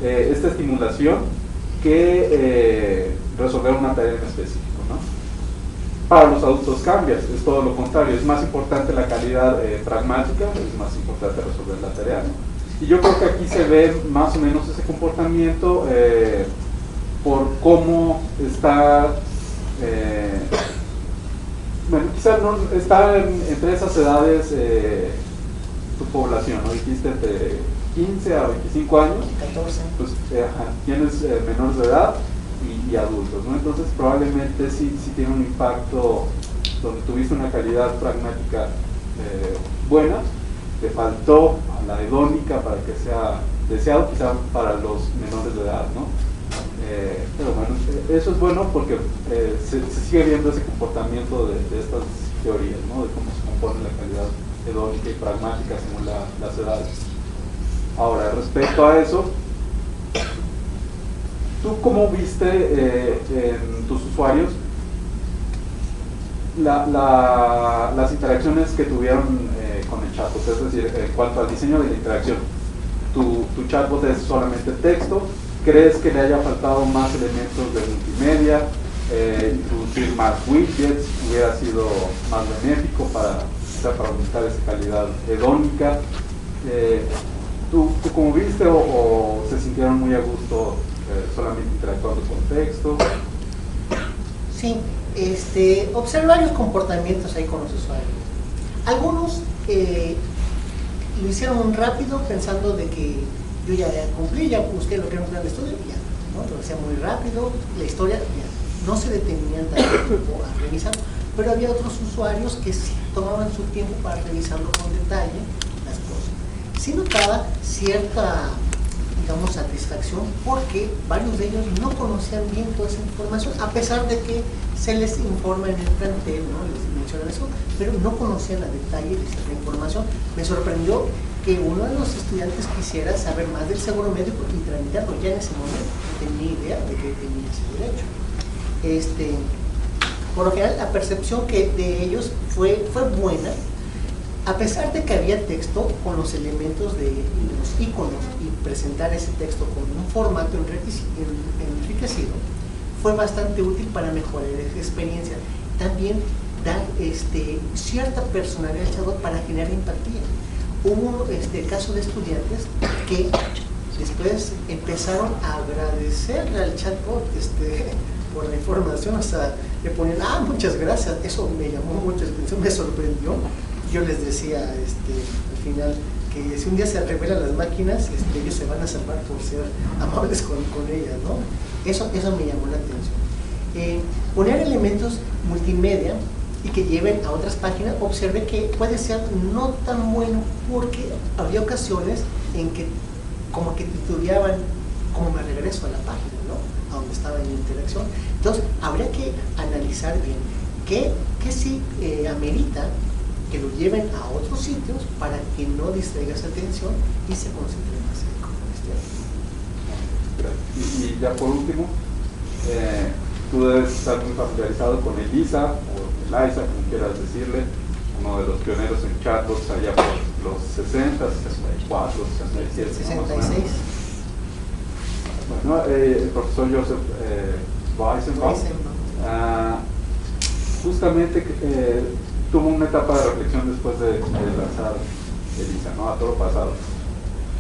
esta estimulación que resolver una tarea en específico, ¿no? Para los adultos cambia, es todo lo contrario, es más importante la calidad pragmática, es más importante resolver la tarea, ¿no? Y yo creo que aquí se ve más o menos ese comportamiento por cómo está, bueno, quizás no está entre esas edades tu población, ¿no? Dijiste entre 15 a 25 años, 14. Pues tienes menores de edad y adultos, ¿no? Entonces probablemente sí tiene un impacto donde tuviste una calidad pragmática buena, te faltó la hedónica para que sea deseado, quizá para los menores de edad, ¿no? Pero bueno, eso es bueno porque se sigue viendo ese comportamiento de estas teorías, ¿no? De cómo se compone la calidad hedónica y pragmática según las edades. Ahora, respecto a eso, ¿tú cómo viste en tus usuarios las interacciones que tuvieron con el chatbot? Es decir, en cuanto al diseño de la interacción, tu chatbot es solamente texto. ¿Crees que le haya faltado más elementos de multimedia? Introducir más widgets hubiera sido más benéfico para aumentar esa calidad hedónica. ¿Tú cómo viste o se sintieron muy a gusto solamente interactuando con texto? Sí, observé varios comportamientos ahí con los usuarios. Algunos lo hicieron rápido pensando de que yo ya cumplí, ya busqué lo que era un plan de estudio y ya, ¿no? Lo hacía muy rápido, la historia ya, no se detenían tanto tiempo a revisarlo, pero había otros usuarios que sí tomaban su tiempo para revisarlo con detalle, las cosas. Sí notaba cierta digamos, satisfacción, porque varios de ellos no conocían bien toda esa información, a pesar de que se les informa en el plantel, ¿no? Les mencionan eso, pero no conocían a detalle esa información. Me sorprendió que uno de los estudiantes quisiera saber más del seguro médico y tramitarlo ya en ese momento. No tenía idea de que tenía ese derecho. Por lo general, la percepción que de ellos fue buena, a pesar de que había texto con los elementos de los iconos y presentar ese texto con un formato enriquecido, fue bastante útil para mejorar esa experiencia. También da cierta personalidad al chatbot para generar empatía. Hubo caso de estudiantes que después empezaron a agradecerle al chatbot por la información, hasta le ponían, muchas gracias. Eso me llamó mucho la atención, me sorprendió. Yo les decía al final que si un día se revelan las máquinas, ellos se van a salvar por ser amables con ellas, ¿no? Eso me llamó la atención. Poner elementos multimedia y que lleven a otras páginas, observé que puede ser no tan bueno, porque había ocasiones en que como que titubeaban, como me regreso a la página, ¿no? A donde estaba en interacción. Entonces, habría que analizar bien qué sí amerita que lo lleven a otros sitios para que no distraiga esa atención y se concentre más en Y ya por último, tú debes estar muy familiarizado con ELIZA o ELIZA, como quieras decirle, uno de los pioneros en chatbots allá por los 60, 64, 67, 66. Bueno, el profesor Joseph Weizenbaum justamente tuvo una etapa de reflexión después de lanzar ELIZA, ¿no? A todo pasado.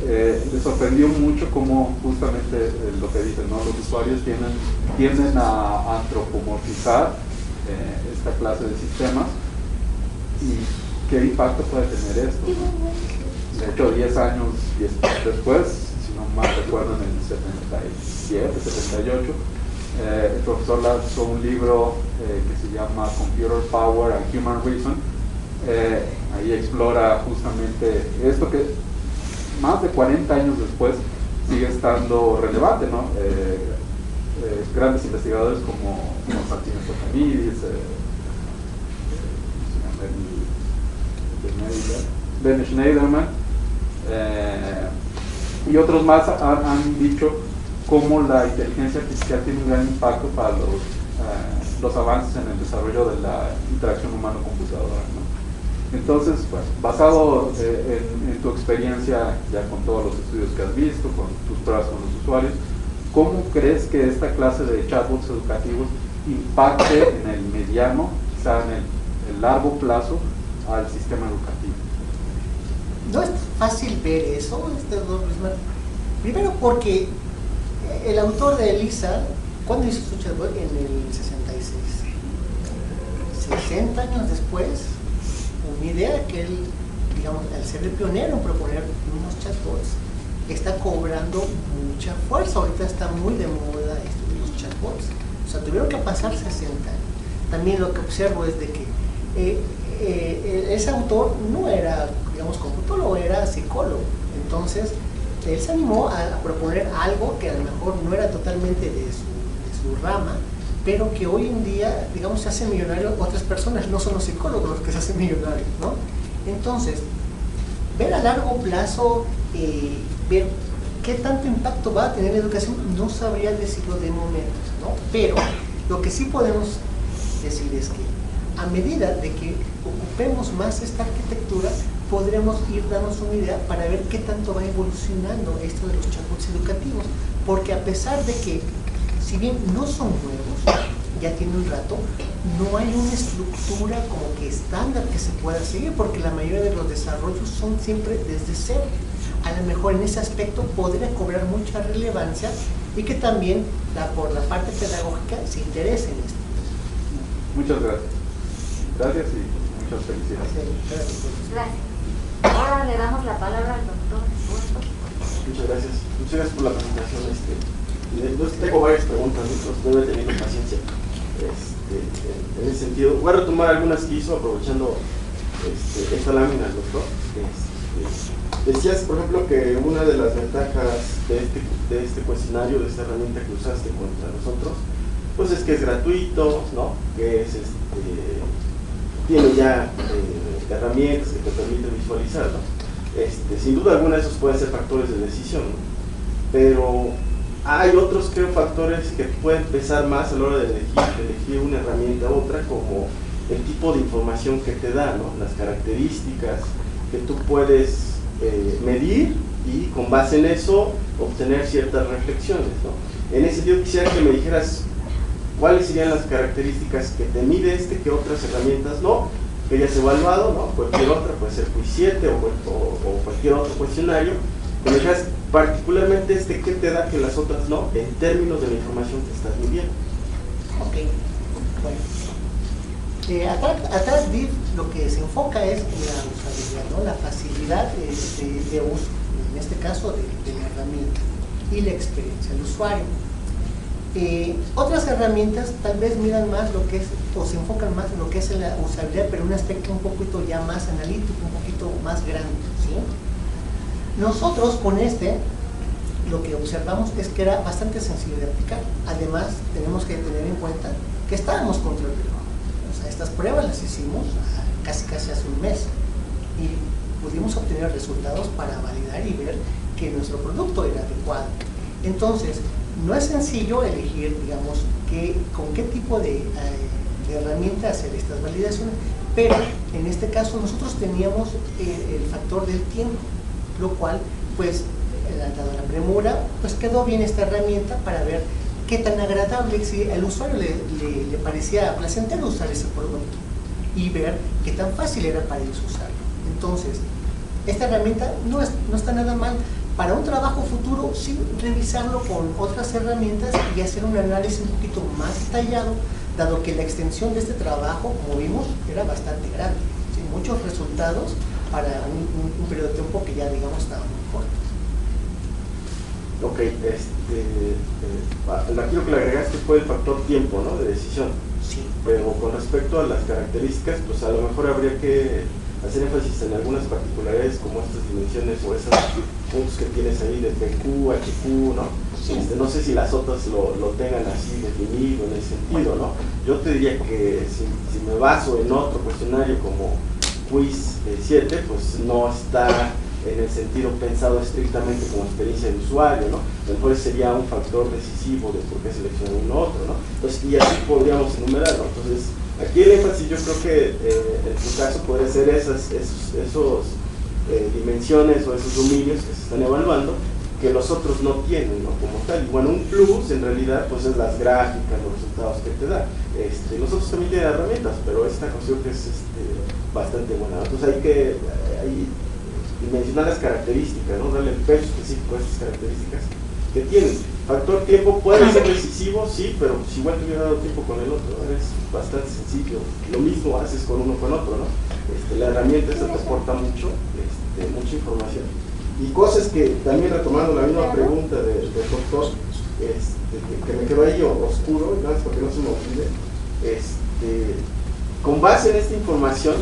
Le sorprendió mucho cómo justamente lo que dicen, ¿no? Los usuarios tienden a antropomorfizar esta clase de sistemas, y qué impacto puede tener esto. De hecho, 10 años después, si no mal recuerdo, en el 77, 78, el profesor lanzó un libro que se llama Computer Power and Human Reason. Ahí explora justamente esto que más de 40 años después sigue estando relevante, ¿no? Grandes investigadores como Martínez Otamidis, Ben Schneiderman y otros más han dicho cómo la inteligencia artificial tiene un gran impacto para los avances en el desarrollo de la interacción humano-computadora, ¿no? Entonces, pues, basado en tu experiencia ya con todos los estudios que has visto, con tus pruebas con los usuarios, ¿cómo crees que esta clase de chatbots educativos impacte en el mediano, quizá en el largo plazo, al sistema educativo? No es fácil ver eso, primero porque el autor de ELIZA, ¿cuándo hizo su chatbot? En el 66. 60 años después, una idea que él, digamos, al ser el pionero en proponer unos chatbots, está cobrando mucha fuerza. Ahorita está muy de moda los chatbots. O sea, tuvieron que pasar 60 años. También lo que observo es de que ese autor no era, digamos, computólogo, era psicólogo. Entonces, él se animó a proponer algo que a lo mejor no era totalmente de su rama, pero que hoy en día, digamos, se hace millonario otras personas, no son los psicólogos los que se hacen millonarios, ¿no? Entonces, ver a largo plazo, ver qué tanto impacto va a tener la educación, no sabría decirlo de momento, ¿no? Pero lo que sí podemos decir es que a medida de que ocupemos más esta arquitectura, podremos ir dándonos una idea para ver qué tanto va evolucionando esto de los chatbots educativos, porque a pesar de que, si bien no son nuevos, ya tiene un rato, no hay una estructura como que estándar que se pueda seguir, porque la mayoría de los desarrollos son siempre desde cero. A lo mejor en ese aspecto podría cobrar mucha relevancia y que también por la parte pedagógica se interese en esto. Muchas gracias. Gracias y muchas felicidades. Gracias. Ahora le damos la palabra al doctor. Muchas gracias. Muchas gracias por la presentación. Tengo varias preguntas, entonces debe tener paciencia. En ese sentido, voy a retomar algunas que hizo aprovechando esta lámina, doctor. Decías, por ejemplo, que una de las ventajas de este cuestionario, de esta herramienta que usaste contra nosotros, pues es que es gratuito, ¿no? Que es tiene ya herramientas que te permiten visualizar, ¿no? Sin duda alguna esos pueden ser factores de decisión, ¿no? Pero hay otros, creo, factores que pueden pesar más a la hora de elegir una herramienta u otra, como el tipo de información que te da, ¿no? Las características que tú puedes medir y con base en eso obtener ciertas reflexiones, ¿no? En ese sentido quisiera que me dijeras cuáles serían las características que te mide que otras herramientas no, que ya has evaluado, ¿no? Cualquier otra, puede ser Quiz 7 o cualquier otro cuestionario, que me dijeras particularmente ¿qué te da que las otras no, en términos de la información que estás midiendo? Ok, bueno. Atrás de lo que se enfoca es la usabilidad, ¿no? La facilidad de uso, en este caso de la herramienta, y la experiencia del usuario. Otras herramientas tal vez miran más lo que es, o se enfocan más en lo que es la usabilidad, pero en un aspecto un poquito ya más analítico, un poquito más grande, ¿sí? Nosotros con lo que observamos es que era bastante sencillo de aplicar. Además, tenemos que tener en cuenta que estábamos contra el reloj. O sea, estas pruebas las hicimos casi hace un mes y pudimos obtener resultados para validar y ver que nuestro producto era adecuado. Entonces, no es sencillo elegir, digamos, con qué tipo de herramienta hacer estas validaciones, pero en este caso nosotros teníamos el factor del tiempo, lo cual, pues, dado la premura, pues quedó bien esta herramienta para ver qué tan agradable, si al usuario le parecía placentero usar ese producto y ver qué tan fácil era para ellos usarlo. Entonces, esta herramienta no está nada mal. Para un trabajo futuro, sí, revisarlo con otras herramientas y hacer un análisis un poquito más detallado, dado que la extensión de este trabajo, como vimos, era bastante grande, ¿sí? Muchos resultados para un periodo de tiempo que ya, digamos, estaba muy corto. Ok, aquí lo que le agregaste fue el factor tiempo, ¿no? De decisión. Sí. Pero con respecto a las características, pues a lo mejor habría que hacer énfasis en algunas particularidades como estas dimensiones o esos puntos que tienes ahí de PQ, HQ, ¿no? Sí. No sé si las otras lo tengan así definido en ese sentido, ¿no? Yo te diría que si me baso en otro cuestionario como Quiz 7, pues no está en el sentido pensado estrictamente como experiencia de usuario, ¿no? Entonces sería un factor decisivo de por qué seleccionar uno u otro, ¿no? Entonces, y así podríamos enumerarlo. Entonces, aquí el énfasis yo creo que en tu caso podría ser esos dimensiones o esos dominios que se están evaluando que los otros no tienen, ¿no? Como tal. Y bueno, un plus en realidad pues es las gráficas, los resultados que te da. Los otros también tienen herramientas, pero esta cuestión que es bastante buena. Entonces hay que dimensionar las características, ¿no? Darle el peso específico a estas características que tienen. Factor tiempo puede ser decisivo, sí, pero si igual te hubiera dado tiempo con el otro, es bastante sencillo. Lo mismo haces con uno con otro, ¿no? La herramienta esta te aporta mucha información. Y cosas que también, retomando la misma pregunta del doctor, que me quedó ahí oscuro, y nada más porque no se me olvide, con base en esta información,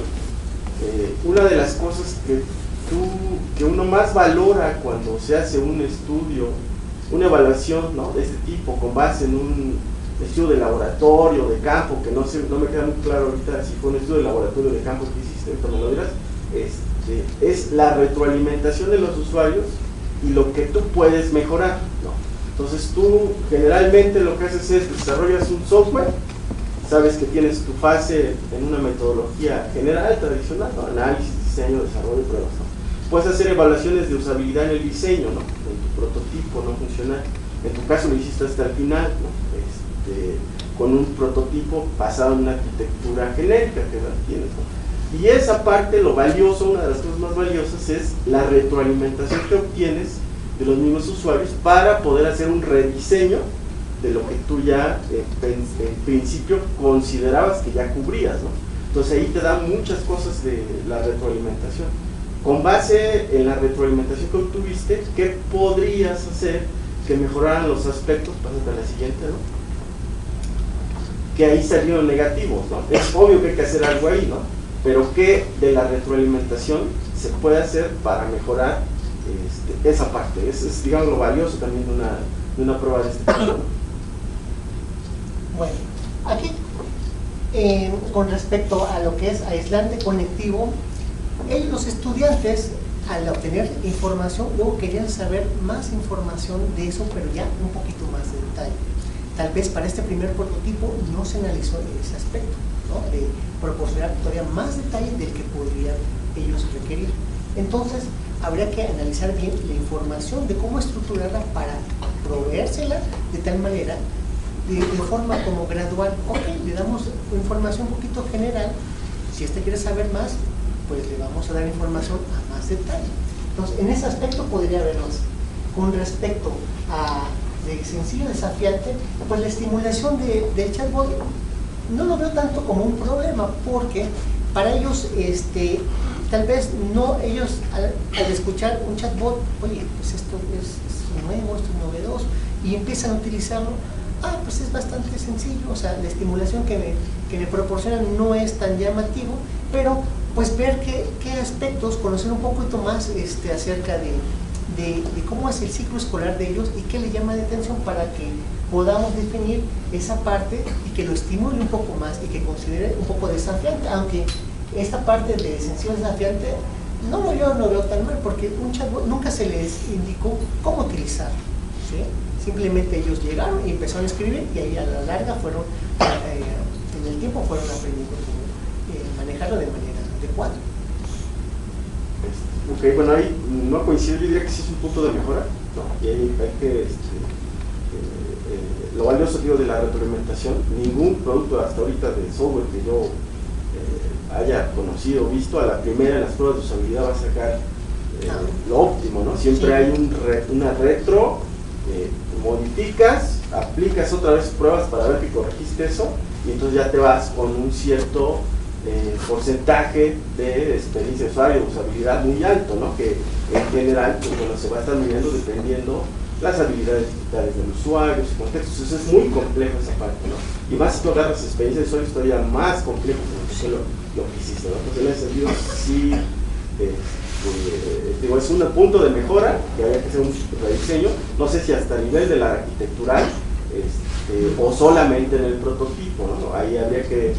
una de las cosas que uno más valora cuando se hace un estudio, una evaluación, ¿no? De este tipo, con base en un estudio de laboratorio, de campo, que no me queda muy claro ahorita si fue un estudio de laboratorio de campo que hiciste, ahorita me lo dirás, es la retroalimentación de los usuarios y lo que tú puedes mejorar, ¿no? Entonces tú generalmente lo que haces es desarrollas un software, sabes que tienes tu fase en una metodología general, tradicional, ¿no? Análisis, diseño, desarrollo, pruebas, ¿no? Puedes hacer evaluaciones de usabilidad en el diseño, ¿no? En tu prototipo no funcional. En tu caso lo hiciste hasta el final, ¿no? Con un prototipo basado en una arquitectura genérica que tienes, ¿no? Y esa parte, lo valioso, una de las cosas más valiosas es la retroalimentación que obtienes de los mismos usuarios para poder hacer un rediseño de lo que tú ya en principio considerabas que ya cubrías, ¿no? Entonces ahí te dan muchas cosas de la retroalimentación. Con base en la retroalimentación que obtuviste, ¿qué podrías hacer que mejoraran los aspectos? Pásate a la siguiente, ¿no? Que ahí salieron negativos, ¿no? Es obvio que hay que hacer algo ahí, ¿no? Pero ¿qué de la retroalimentación se puede hacer para mejorar esa parte. Es, digamos, lo valioso también de una prueba de este tipo, ¿no? Bueno, aquí con respecto a lo que es aislante conectivo, los estudiantes al obtener información luego querían saber más información de eso, pero ya un poquito más de detalle. Tal vez para este primer prototipo no se analizó ese aspecto, ¿no? De proporcionar todavía más detalle del que podrían ellos requerir. Entonces habría que analizar bien la información de cómo estructurarla para proveérsela de tal manera, de forma como gradual. Ok, le damos información un poquito general, si este quiere saber más, pues le vamos a dar información a más detalle. Entonces, en ese aspecto podría haber más. Con respecto a de sencillo desafiante, pues la estimulación del chatbot no lo veo tanto como un problema, porque para ellos, tal vez no, ellos al escuchar un chatbot, oye, pues esto es nuevo, esto es novedoso, y empiezan a utilizarlo, pues es bastante sencillo, o sea, la estimulación que me proporcionan no es tan llamativo, pero pues ver qué aspectos, conocer un poquito más acerca de cómo es el ciclo escolar de ellos y qué le llama la atención para que podamos definir esa parte y que lo estimule un poco más y que considere un poco desafiante, aunque esta parte de sencillo desafiante yo no veo tan mal, porque un chatbot nunca se les indicó cómo utilizarlo, ¿sí? Simplemente ellos llegaron y empezaron a escribir y ahí a la larga fueron, en el tiempo fueron aprendiendo cómo manejarlo de manera adecuada. Ok, bueno, ahí no coincido, yo diría que sí es un punto de mejora, ¿no? Y hay que, lo valioso, digo, de la retroalimentación, ningún producto hasta ahorita de software que yo haya conocido o visto, a la primera en las pruebas de usabilidad va a sacar lo óptimo, ¿no? Siempre hay una retro, modificas, aplicas otra vez pruebas para ver que corregiste eso, y entonces ya te vas con un cierto porcentaje de experiencia de usuario, usabilidad muy alto, ¿no? Que en general, pues, bueno, se va a estar midiendo dependiendo las habilidades digitales del usuario, su contexto. Entonces es muy complejo esa parte, ¿no? Y más si tú agarras experiencia de usuario, es todavía más complejo que lo que hiciste, ¿no? Entonces en ese sentido sí, digo, es un punto de mejora que había que hacer un rediseño, no sé si hasta a nivel de la arquitectural o solamente en el prototipo, ¿no? Ahí habría que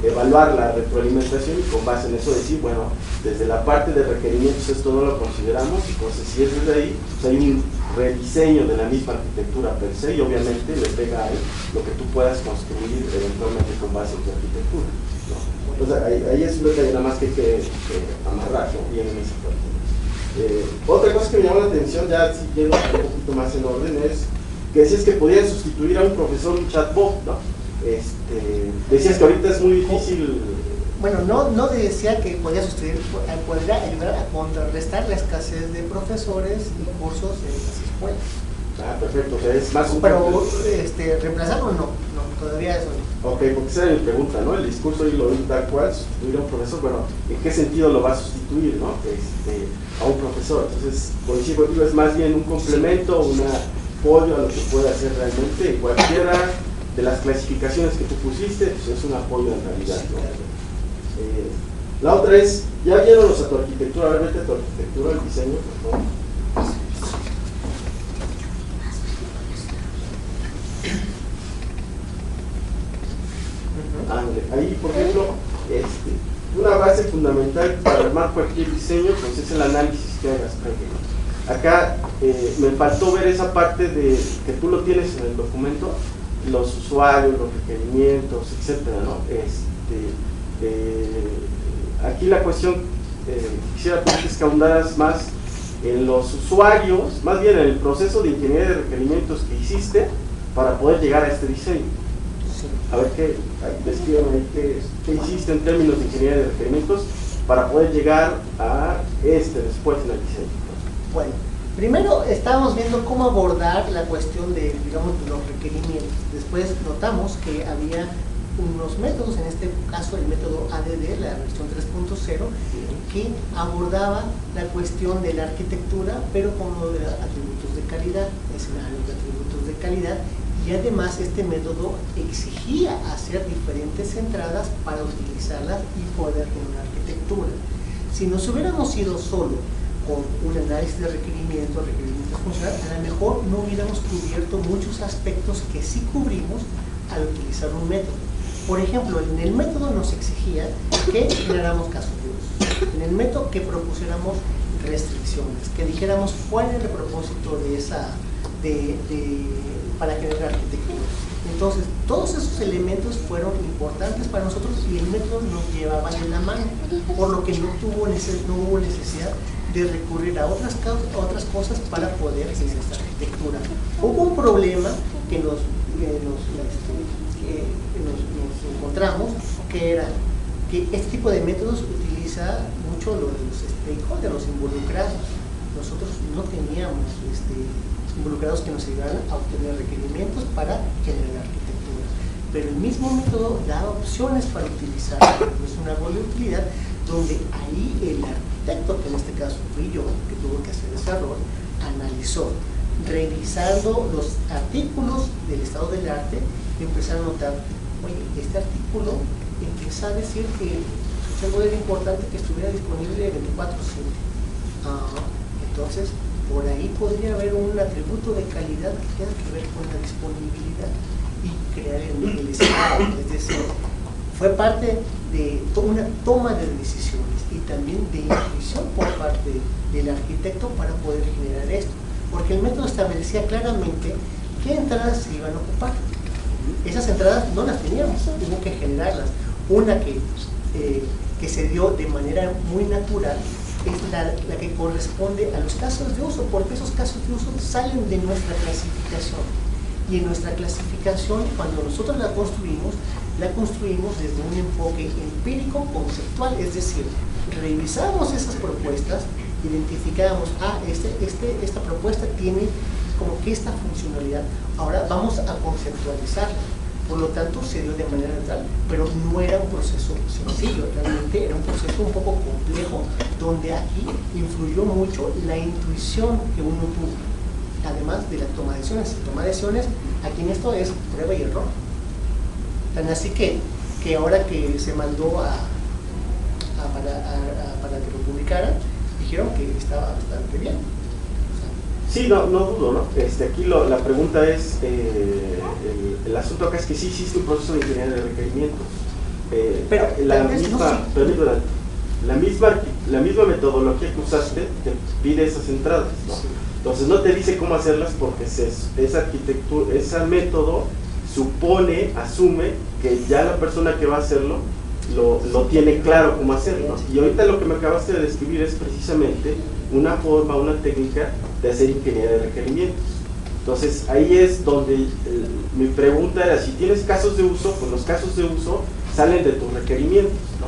evaluar la retroalimentación y con base en eso decir, bueno, desde la parte de requerimientos esto no lo consideramos, entonces si es desde ahí, pues hay un rediseño de la misma arquitectura per se y obviamente le pega ahí lo que tú puedas construir eventualmente con base en tu arquitectura, ¿no? Entonces ahí es un detalle nada más que hay que amarrar, ¿no? Bien en esa parte. Otra cosa que me llamó la atención, ya siguiendo un poquito más en orden, es que decías que podían sustituir a un profesor, un chatbot, ¿no? Decías que ahorita es muy difícil. Bueno, no decía que podía sustituir, podría ayudar a contrarrestar la escasez de profesores y cursos en las escuelas. Perfecto, o sea, es más un... Pero reemplazarlo no, todavía eso no. Ok, porque esa era mi pregunta, ¿no? El discurso y lo vi tal cual, sustituir a un profesor, bueno, ¿en qué sentido lo va a sustituir, ¿no? A un profesor. Entonces, coincido contigo, es más bien un complemento, un apoyo a lo que puede hacer realmente en cualquiera de las clasificaciones que tú pusiste, pues es un apoyo en realidad, ¿no? La otra es, ya vieron los a tu arquitectura, a ver, vete a tu arquitectura, el diseño, por favor. Ahí, por ejemplo, una base fundamental para armar cualquier diseño, pues es el análisis que hagas. Acá me faltó ver esa parte de que tú lo tienes en el documento, los usuarios, los requerimientos, etcétera, ¿no? Aquí la cuestión quisiera que ahondaras más en los usuarios, más bien en el proceso de ingeniería de requerimientos que hiciste para poder llegar a este diseño. A ver descríbeme qué hiciste en términos de ingeniería de requerimientos para poder llegar a después en el diseño. Bueno, primero estábamos viendo cómo abordar la cuestión de, digamos, los requerimientos. Después notamos que había unos métodos, en este caso el método ADD, la versión 3.0, que abordaba la cuestión de la arquitectura, pero con lo de atributos de calidad, escenarios de atributos de calidad, y además este método exigía hacer diferentes entradas para utilizarlas y poder tener una arquitectura. Si nos hubiéramos ido solo con un análisis de requerimientos funcionales, a lo mejor no hubiéramos cubierto muchos aspectos que sí cubrimos al utilizar un método. Por ejemplo, en el método nos exigía que generáramos casos de uso, en el método que propusiéramos restricciones, que dijéramos cuál era el propósito de para generar arquitectura. Entonces, todos esos elementos fueron importantes para nosotros y el método nos llevaba de la mano, por lo que no hubo necesidad de recurrir a otras cosas para poder hacer esta arquitectura. Hubo un problema que nos encontramos, que era que este tipo de métodos utiliza mucho los stakeholders, los involucrados. Nosotros no teníamos involucrados que nos ayudaran a obtener requerimientos para generar arquitectura, pero el mismo método da opciones para utilizar, es una árbol de utilidad, donde ahí el arquitecto, que en este caso fui yo, que tuvo que hacer ese error, analizó, revisando los artículos del estado del arte, y empezaron a notar, oye, este artículo empieza a decir que es algo importante que estuviera disponible 24/7. Entonces, por ahí podría haber un atributo de calidad que tenga que ver con la disponibilidad y crear el estado. Es decir, fue parte de una toma de decisiones y también de intuición por parte del arquitecto para poder generar esto, porque el método establecía claramente qué entradas se iban a ocupar. Esas entradas no las teníamos, hubo que generarlas. Una que se dio de manera muy natural es la que corresponde a los casos de uso, porque esos casos de uso salen de nuestra clasificación. Y en nuestra clasificación, cuando nosotros la construimos desde un enfoque empírico conceptual, es decir, revisamos esas propuestas, identificamos, esta propuesta tiene como que esta funcionalidad, ahora vamos a conceptualizarla. Por lo tanto, se dio de manera natural, pero no era un proceso sencillo, realmente era un proceso un poco complejo, donde aquí influyó mucho la intuición que uno tuvo, además de la toma de decisiones. Toma de decisiones, aquí en esto es prueba y error. Tan así que ahora que se mandó para que lo publicaran, dijeron que estaba bastante bien. Sí, no dudo, ¿no? Aquí la pregunta es, el asunto acá es que sí existe un proceso de ingeniería de requerimientos. Pero la misma metodología que usaste te pide esas entradas, ¿no? Entonces no te dice cómo hacerlas porque esa arquitectura, ese método asume que ya la persona que va a hacerlo lo tiene claro cómo hacerlo, ¿no? Y ahorita lo que me acabaste de describir es precisamente una forma, una técnica de hacer ingeniería de requerimientos. Entonces ahí es donde mi pregunta era, si tienes casos de uso, pues los casos de uso salen de tus requerimientos, ¿no?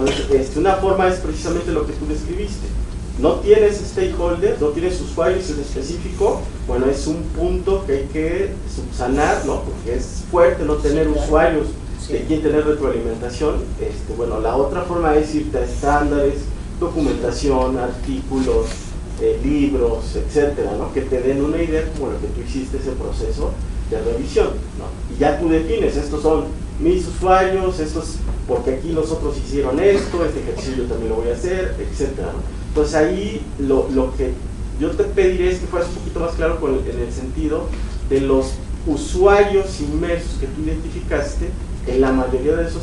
Entonces una forma es precisamente lo que tú describiste. No tienes stakeholders, no tienes usuarios en específico, bueno, es un punto que hay que subsanar, ¿no? Porque es fuerte no tener usuarios de quien tener retroalimentación. Bueno, la otra forma es irte a estándares, documentación, artículos, libros, etcétera, ¿no? Que te den una idea como lo que tú hiciste, ese proceso de revisión, ¿no? Y ya tú defines, estos son mis usuarios, estos porque aquí los otros hicieron esto, este ejercicio yo también lo voy a hacer, etcétera, ¿no? Entonces ahí lo que yo te pediré es que fueras un poquito más claro en el sentido de los usuarios inmersos que tú identificaste en la mayoría de esos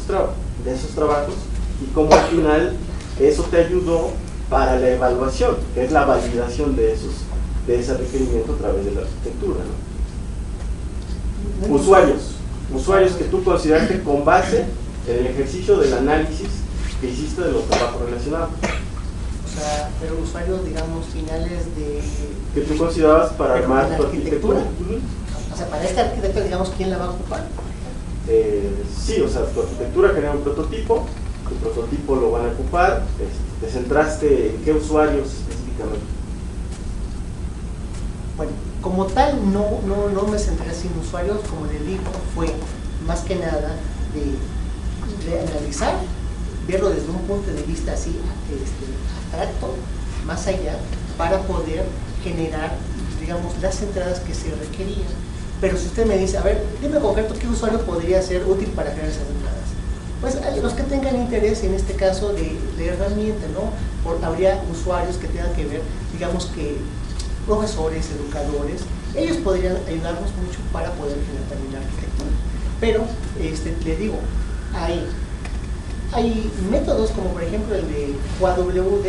trabajos y cómo al final eso te ayudó para la evaluación, que es la validación de ese requerimiento a través de la arquitectura, ¿no? Usuarios que tú consideraste con base en el ejercicio del análisis que hiciste de los trabajos relacionados. O sea, pero usuarios, digamos, finales que tú considerabas para armar tu arquitectura. O sea, para esta arquitectura, digamos, ¿quién la va a ocupar? Sí, o sea, tu arquitectura genera un prototipo, tu prototipo lo van a ocupar. ¿Te centraste en qué usuarios específicamente? Bueno, como tal, no me centré en usuarios, como les digo, fue más que nada de analizar, verlo desde un punto de vista así abstracto, más allá, para poder generar, digamos, las entradas que se requerían. Pero si usted me dice, a ver, dime en concreto qué usuario podría ser útil para crear esas entradas. Pues los que tengan interés en este caso de herramienta, ¿no? Habría usuarios que tengan que ver, digamos que profesores, educadores, ellos podrían ayudarnos mucho para poder generar también la arquitectura. Pero, le digo, hay métodos como por ejemplo el de QAWD,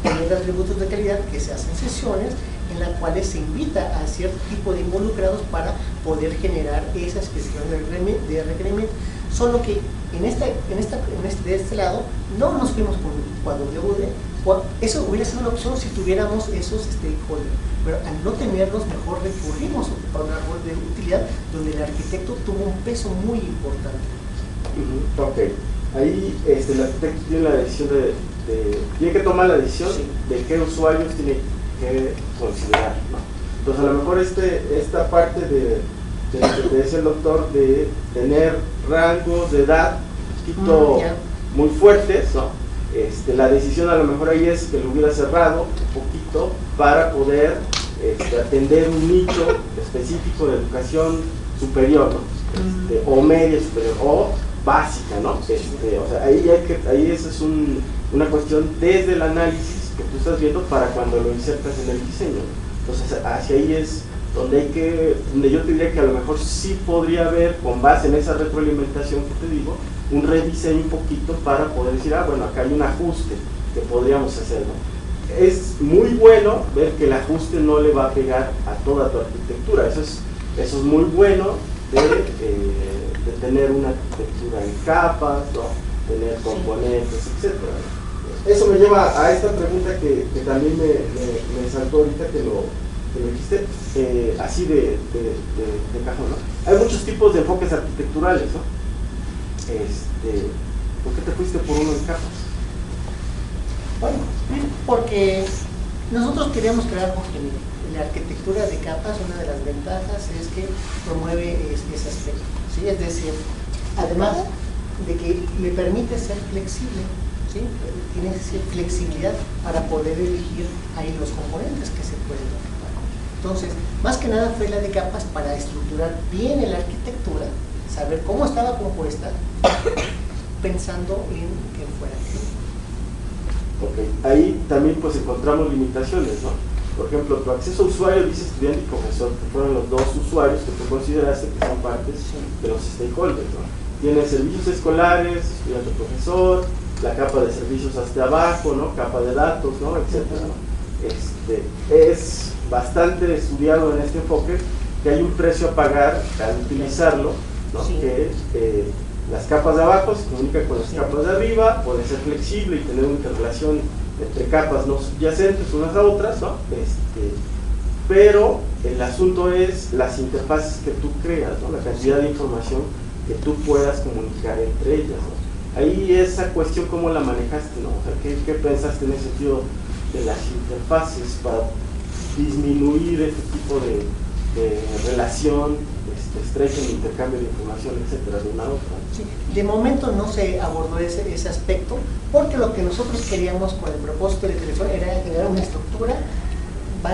tener atributos de calidad, que se hacen sesiones en las cuales se invita a cierto tipo de involucrados para poder generar esa especificación de requerimiento. Solo que de este lado no nos fuimos con QAWD. Eso hubiera sido una opción si tuviéramos esos stakeholders, pero al no tenerlos, mejor recurrimos a un árbol de utilidad donde el arquitecto tuvo un peso muy importante. Ok, ahí el arquitecto tiene la decisión tiene que tomar la decisión de qué usuarios tiene que considerar, ¿no? Entonces a lo mejor esta parte de lo que decía el doctor, de tener rangos de edad un poquito muy fuertes, ¿no? La decisión a lo mejor ahí es que lo hubiera cerrado un poquito para poder atender un nicho específico de educación superior, ¿no? O media superior, o básica, ¿no? O sea, ahí esa es una cuestión desde el análisis que tú estás viendo para cuando lo insertas en el diseño. Entonces, hacia ahí es donde yo te diría que a lo mejor sí podría haber, con base en esa retroalimentación que te digo, un rediseño un poquito para poder decir, bueno, acá hay un ajuste que podríamos hacer, ¿no? Es muy bueno ver que el ajuste no le va a pegar a toda tu arquitectura. Eso es muy bueno de tener una arquitectura en capas, ¿no? Tener componentes, etc. Eso me lleva a esta pregunta que también me saltó ahorita que lo dijiste, así de cajón, ¿no? Hay muchos tipos de enfoques arquitecturales, ¿no? ¿Por qué te fuiste por uno en capas? Bueno, porque nosotros queríamos crear homogeneidad. La arquitectura de capas, una de las ventajas es que promueve ese aspecto, ¿sí? Es decir, además de que le permite ser flexible, ¿sí? Tiene esa flexibilidad para poder elegir ahí los componentes que se pueden ocupar. Entonces, más que nada fue la de capas para estructurar bien la arquitectura, saber cómo estaba compuesta, pensando en que fuera así. Ok, ahí también pues encontramos limitaciones, ¿no? Por ejemplo, tu acceso a usuario dice estudiante y profesor, que fueron los dos usuarios que tú consideraste que son partes de los stakeholders, ¿no? Tienes servicios escolares, estudiante-profesor, la capa de servicios hasta abajo, ¿no? Capa de datos, ¿no? Etcétera, ¿no? Es bastante estudiado en este enfoque que hay un precio a pagar al utilizarlo, ¿no? Sí. Que las capas de abajo se comunican con las capas de arriba, puede ser flexible y tener una interrelación entre capas no subyacentes unas a otras, ¿no? Pero el asunto es las interfaces que tú creas, ¿no? La cantidad de información que tú puedas comunicar entre ellas, ¿no? Ahí esa cuestión, ¿cómo la manejaste, no? O sea, ¿qué pensaste en ese sentido de las interfaces para disminuir este tipo de relación estrecha en el intercambio de información, etcétera, de una a otra? Sí, de momento no se abordó ese aspecto, porque lo que nosotros queríamos con el propósito de Telefónica era generar una estructura,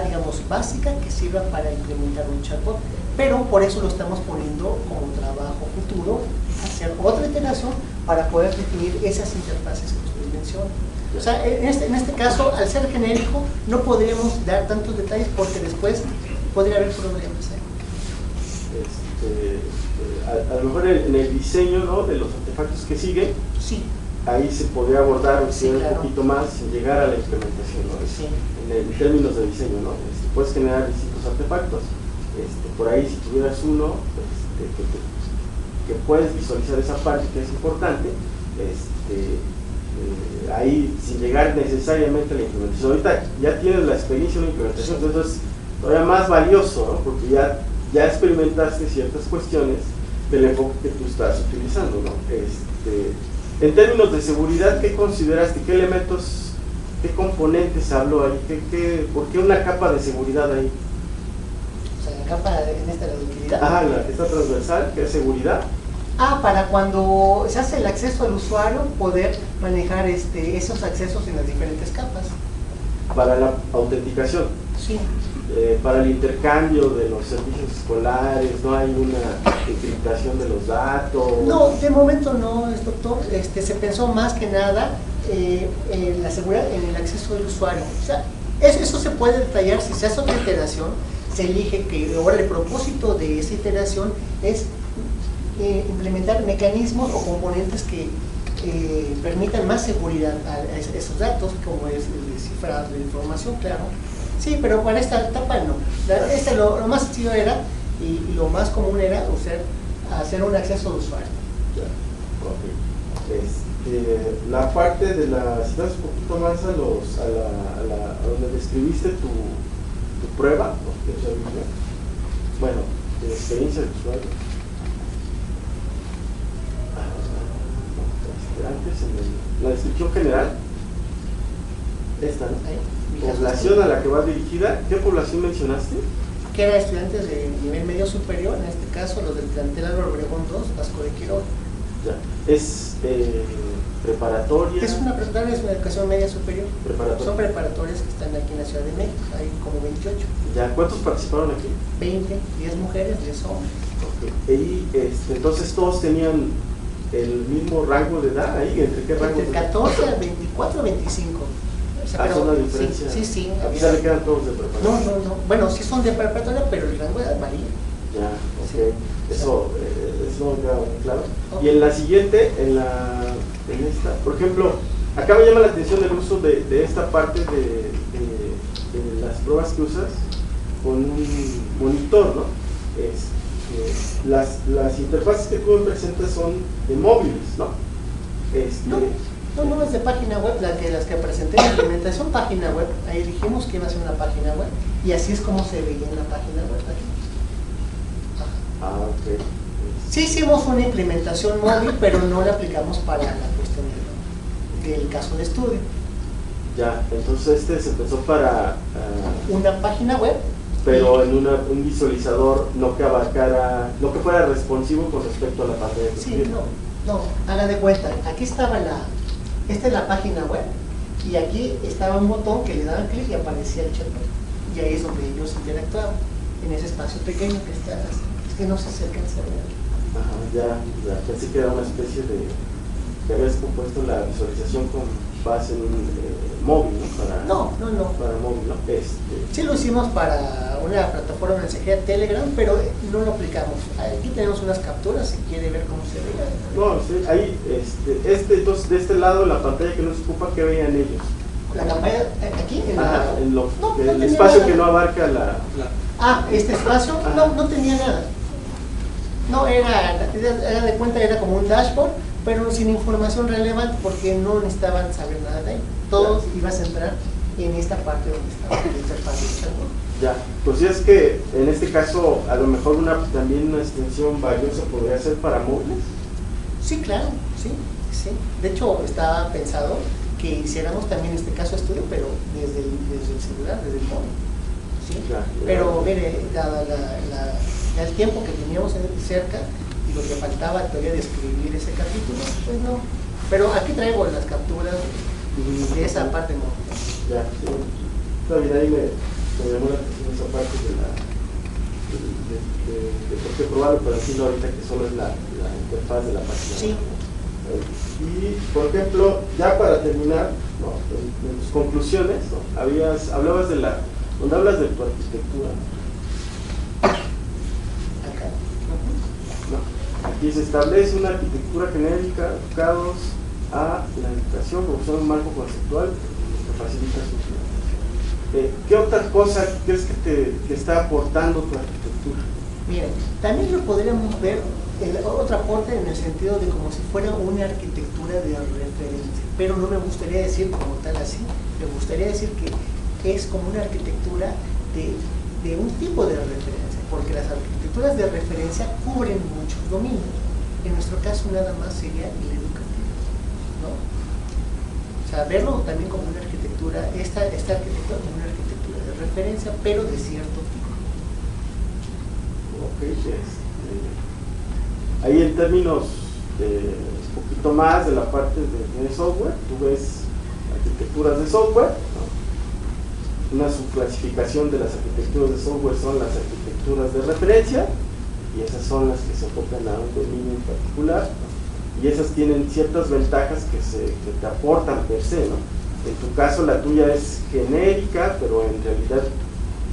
digamos, básica que sirva para implementar un chatbot, pero por eso lo estamos poniendo como trabajo futuro, hacer otra iteración para poder definir esas interfaces que usted menciona. O sea, en este caso, al ser genérico, no podríamos dar tantos detalles porque después podría haber problemas. A lo mejor en el diseño, ¿no? De los artefactos que siguen, sí, ahí se podría abordar o sí, claro, un poquito más sin llegar a la implementación, ¿no? Sí. En términos de diseño, ¿no? Puedes generar distintos artefactos. Por ahí, si tuvieras uno que puedes visualizar esa parte que es importante, ahí sin llegar necesariamente a la implementación. Ahorita ya tienes la experiencia en la implementación, entonces es todavía más valioso, ¿no? Porque ya experimentaste ciertas cuestiones del enfoque que tú estás utilizando, ¿no? En términos de seguridad, ¿qué consideraste? ¿Qué elementos, qué componentes habló ahí? ¿Por qué una capa de seguridad ahí? O sea, la capa en esta de utilidad. Esta transversal, que es seguridad. Para cuando se hace el acceso al usuario, poder manejar esos accesos en las diferentes capas. Para la autenticación. Sí. Para el intercambio de los servicios escolares, no hay una encriptación de los datos. No, de momento no, doctor. Se pensó más que nada en la seguridad, en el acceso del usuario. O sea, eso se puede detallar si se hace otra iteración. Se elige que ahora el propósito de esa iteración es implementar mecanismos o componentes que permitan más seguridad a esos datos, como es el descifrado de información, claro. Sí, pero para esta etapa no. Lo más sencillo era, y lo más común era hacer un acceso de usuario. Okay. La parte de la, si das un poquito más a donde describiste tu prueba, ¿no? Bueno, de experiencia del usuario. Antes en la descripción general, esta, ¿no? Población a la que va dirigida, ¿qué población mencionaste? Que eran estudiantes de nivel medio superior, en este caso los del plantel Álvaro Obregón 2, Vasco de Quiroga. Ya. ¿Es preparatoria? Es una preparatoria, es una educación media superior. Preparatoria. Son preparatorias que están aquí en la Ciudad de México, hay como 28. Ya, ¿cuántos participaron aquí? 20, 10 mujeres, 10 hombres. Okay. Y entonces todos tenían el mismo rango de edad ahí, ¿entre qué rango? Entre 14 a 24 a 25. O sea, pero, una diferencia. Sí. A pesar de que eran todos de preparatoria. No. Bueno, sí son de preparatoria, pero el rango de edad varía. Ya, ok. Sí. Eso me queda muy claro. Okay. Y en la siguiente, en esta, por ejemplo, acá me llama la atención el uso de esta parte de las pruebas que usas con un monitor, ¿no? Las interfaces que tú me presentas son de móviles, ¿no? No, es de página web, las que presenté en la implementación página web, ahí dijimos que iba a ser una página web, y así es como se veía en la página web aquí. Ah, ok. Sí hicimos una implementación móvil, pero no la aplicamos para la cuestión del caso de estudio. Ya, entonces se empezó para... una página web. Pero en un visualizador no que abarcara, no que fuera responsivo con respecto a la pantalla. Sí, no, haga de cuenta, aquí estaba esta es la página web, y aquí estaba un botón que le daban clic y aparecía el chatbot, y ahí es donde ellos interactuaban, en ese espacio pequeño que está, es que no sé si alcanza a ver. Ajá, ya, pensé que era una especie de, que habías compuesto la visualización con base en un móvil, ¿no? No. Para móvil, ¿no? Sí lo hicimos para una plataforma de mensajería Telegram, pero no lo aplicamos. Aquí tenemos unas capturas, si quiere ver cómo se ve. No, sí, ahí, entonces, de este lado, la pantalla que nos ocupa, ¿qué veían ellos? La campaña, aquí, el espacio nada. Que no abarca este espacio, no tenía nada. No, era de cuenta, era como un dashboard, pero sin información relevante, porque no necesitaban saber nada de ahí. Todos ibas a entrar en esta parte donde estaba la interfaz de chatbot. Ya, pues sí, es que en este caso a lo mejor también una extensión valiosa podría ser para móviles. Sí, claro, sí. De hecho, estaba pensado que hiciéramos también este caso estudio, pero desde el celular, desde el móvil. ¿Sí? Ya. Pero mire, el tiempo que teníamos cerca y lo que faltaba todavía de escribir ese capítulo, pues no. Pero aquí traigo las capturas de esa parte móvil. Ya, sí. Todavía ahí me llamó la atención esa parte de por qué probarlo, pero aquí no ahorita que solo es la interfaz de la página. Sí. Y, por ejemplo, ya para terminar, ¿no? en tus conclusiones, ¿no? Hablabas donde hablas de tu arquitectura. Acá. No. Aquí se establece una arquitectura genérica enfocados a la educación, como un marco conceptual que facilita su implementación. ¿Qué otra cosa crees que te está aportando tu arquitectura? Miren, también lo podríamos ver otro aporte en el sentido de como si fuera una arquitectura de referencia, pero no me gustaría decir como tal así, me gustaría decir que es como una arquitectura de un tipo de referencia, porque las arquitecturas de referencia cubren muchos dominios. En nuestro caso nada más sería el educativo, ¿no? O sea, verlo también como una arquitectura, esta arquitectura como una arquitectura de referencia, pero de cierto tipo. Ok, ahí en términos un poquito más de la parte de software, tú ves arquitecturas de software, ¿no? una subclasificación de las arquitecturas de software son las arquitecturas de referencia, y esas son las que se enfocan a un dominio en particular, y esas tienen ciertas ventajas que te aportan per se, ¿no? En tu caso la tuya es genérica, pero en realidad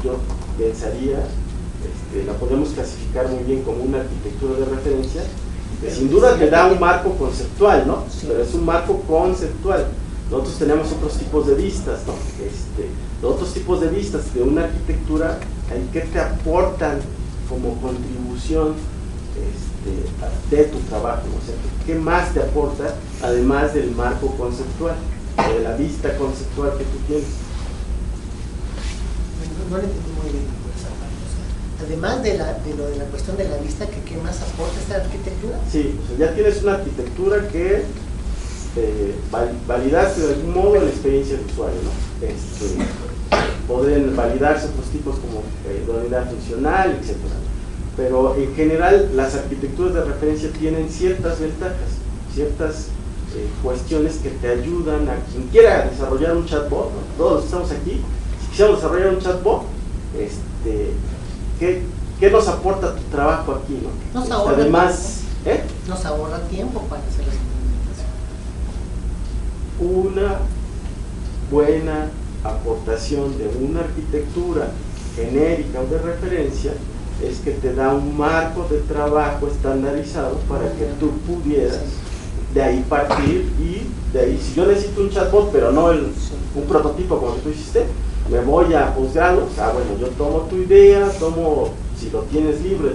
yo pensaría, la podemos clasificar muy bien como una arquitectura de referencia, que sin duda te da un marco conceptual, ¿no? Pero es un marco conceptual. Nosotros tenemos otros tipos de vistas, ¿no? Los otros tipos de vistas de una arquitectura, ¿en qué te aportan como contribución de tu trabajo? O sea, ¿qué más te aporta además del marco conceptual, de la vista conceptual que tú tienes? No lo entendí muy bien esa parte. O sea, además de lo de la cuestión de la vista, ¿qué más aporta esta arquitectura? Sí, o sea, ya tienes una arquitectura que validaste de algún modo la experiencia del usuario, ¿no? Pueden validarse otros tipos como idoneidad funcional, etc. Pero en general las arquitecturas de referencia tienen ciertas ventajas, ciertas cuestiones que te ayudan a quien quiera desarrollar un chatbot, ¿no? Todos los que estamos aquí, si quisiéramos desarrollar un chatbot, ¿qué nos aporta tu trabajo aquí, ¿no? Nos ahorra además, tiempo. Nos ahorra tiempo para hacer las implementaciones. Una buena aportación de una arquitectura genérica o de referencia es que te da un marco de trabajo estandarizado para que tú pudieras de ahí partir, y de ahí, si yo necesito un chatbot pero no un prototipo como que tú hiciste, me voy a Postgres. Bueno, yo tomo tu idea, si lo tienes libre,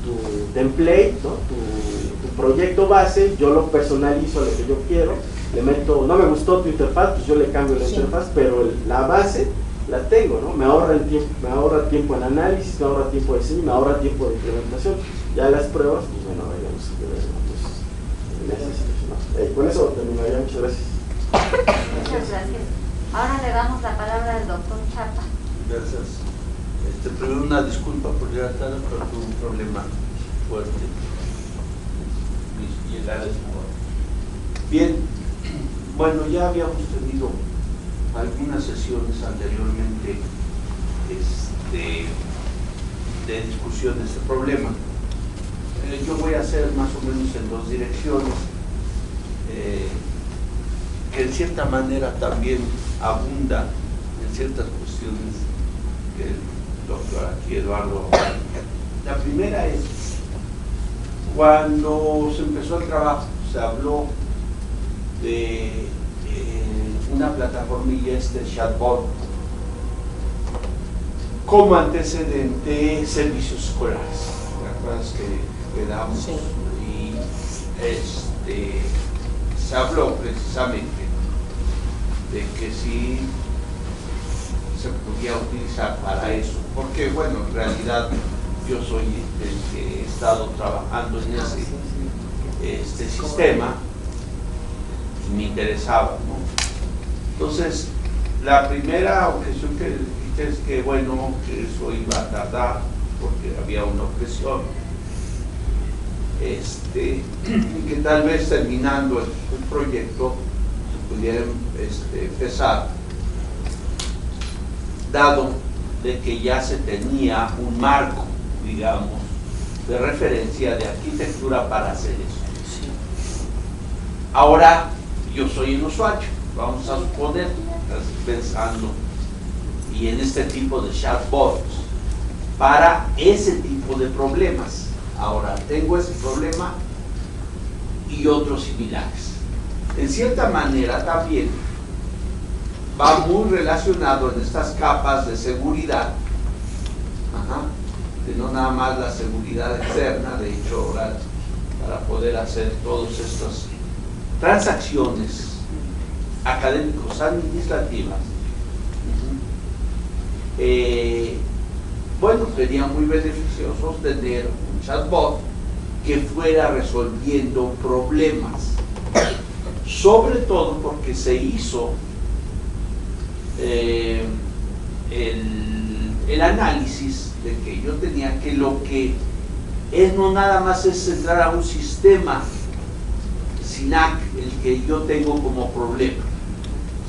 tu template, ¿no? tu proyecto base, yo lo personalizo a lo que yo quiero, le meto, no me gustó tu interfaz, pues yo le cambio la interfaz, pero la base la tengo, ¿no? Me ahorra tiempo en análisis, me ahorra tiempo de diseño, me ahorra tiempo de implementación. Ya las pruebas, pues bueno, vayamos a ver, ¿no? Con eso terminaría. Muchas gracias. Muchas gracias. Ahora le damos la palabra al doctor Chapa. Gracias. Primero una disculpa por llegar tarde, pero tuve un problema fuerte. Mi llegada es muy... Bien, bueno, ya habíamos tenido algunas sesiones anteriormente de discusión de este problema. Yo voy a hacer más o menos en dos direcciones, que en cierta manera también abunda en ciertas cuestiones que el doctor aquí Eduardo. La primera es, cuando se empezó el trabajo, se habló de una plataformilla, chatbot, como antecedente servicios escolares. ¿Te acuerdas que quedamos? Sí. Y se habló precisamente de que sí se podía utilizar para eso, porque bueno, en realidad yo soy el que he estado trabajando en este sistema y me interesaba, ¿no? Entonces, la primera objeción que dije es que bueno, que eso iba a tardar porque había una objeción, y que tal vez terminando el proyecto se pudiera empezar, dado de que ya se tenía un marco, digamos, de referencia de arquitectura para hacer eso. Sí. Ahora yo soy un usuario, vamos a suponer, pensando, y en este tipo de chatbots, para ese tipo de problemas. Ahora tengo ese problema y otros similares. En cierta manera también va muy relacionado en estas capas de seguridad, de no nada más la seguridad externa. De hecho, ahora, para poder hacer todas estas transacciones académicos administrativas, bueno, sería muy beneficioso tener un chatbot que fuera resolviendo problemas, sobre todo porque se hizo el análisis de que yo tenía que lo que es no nada más es entrar a un sistema SINAC el que yo tengo como problema,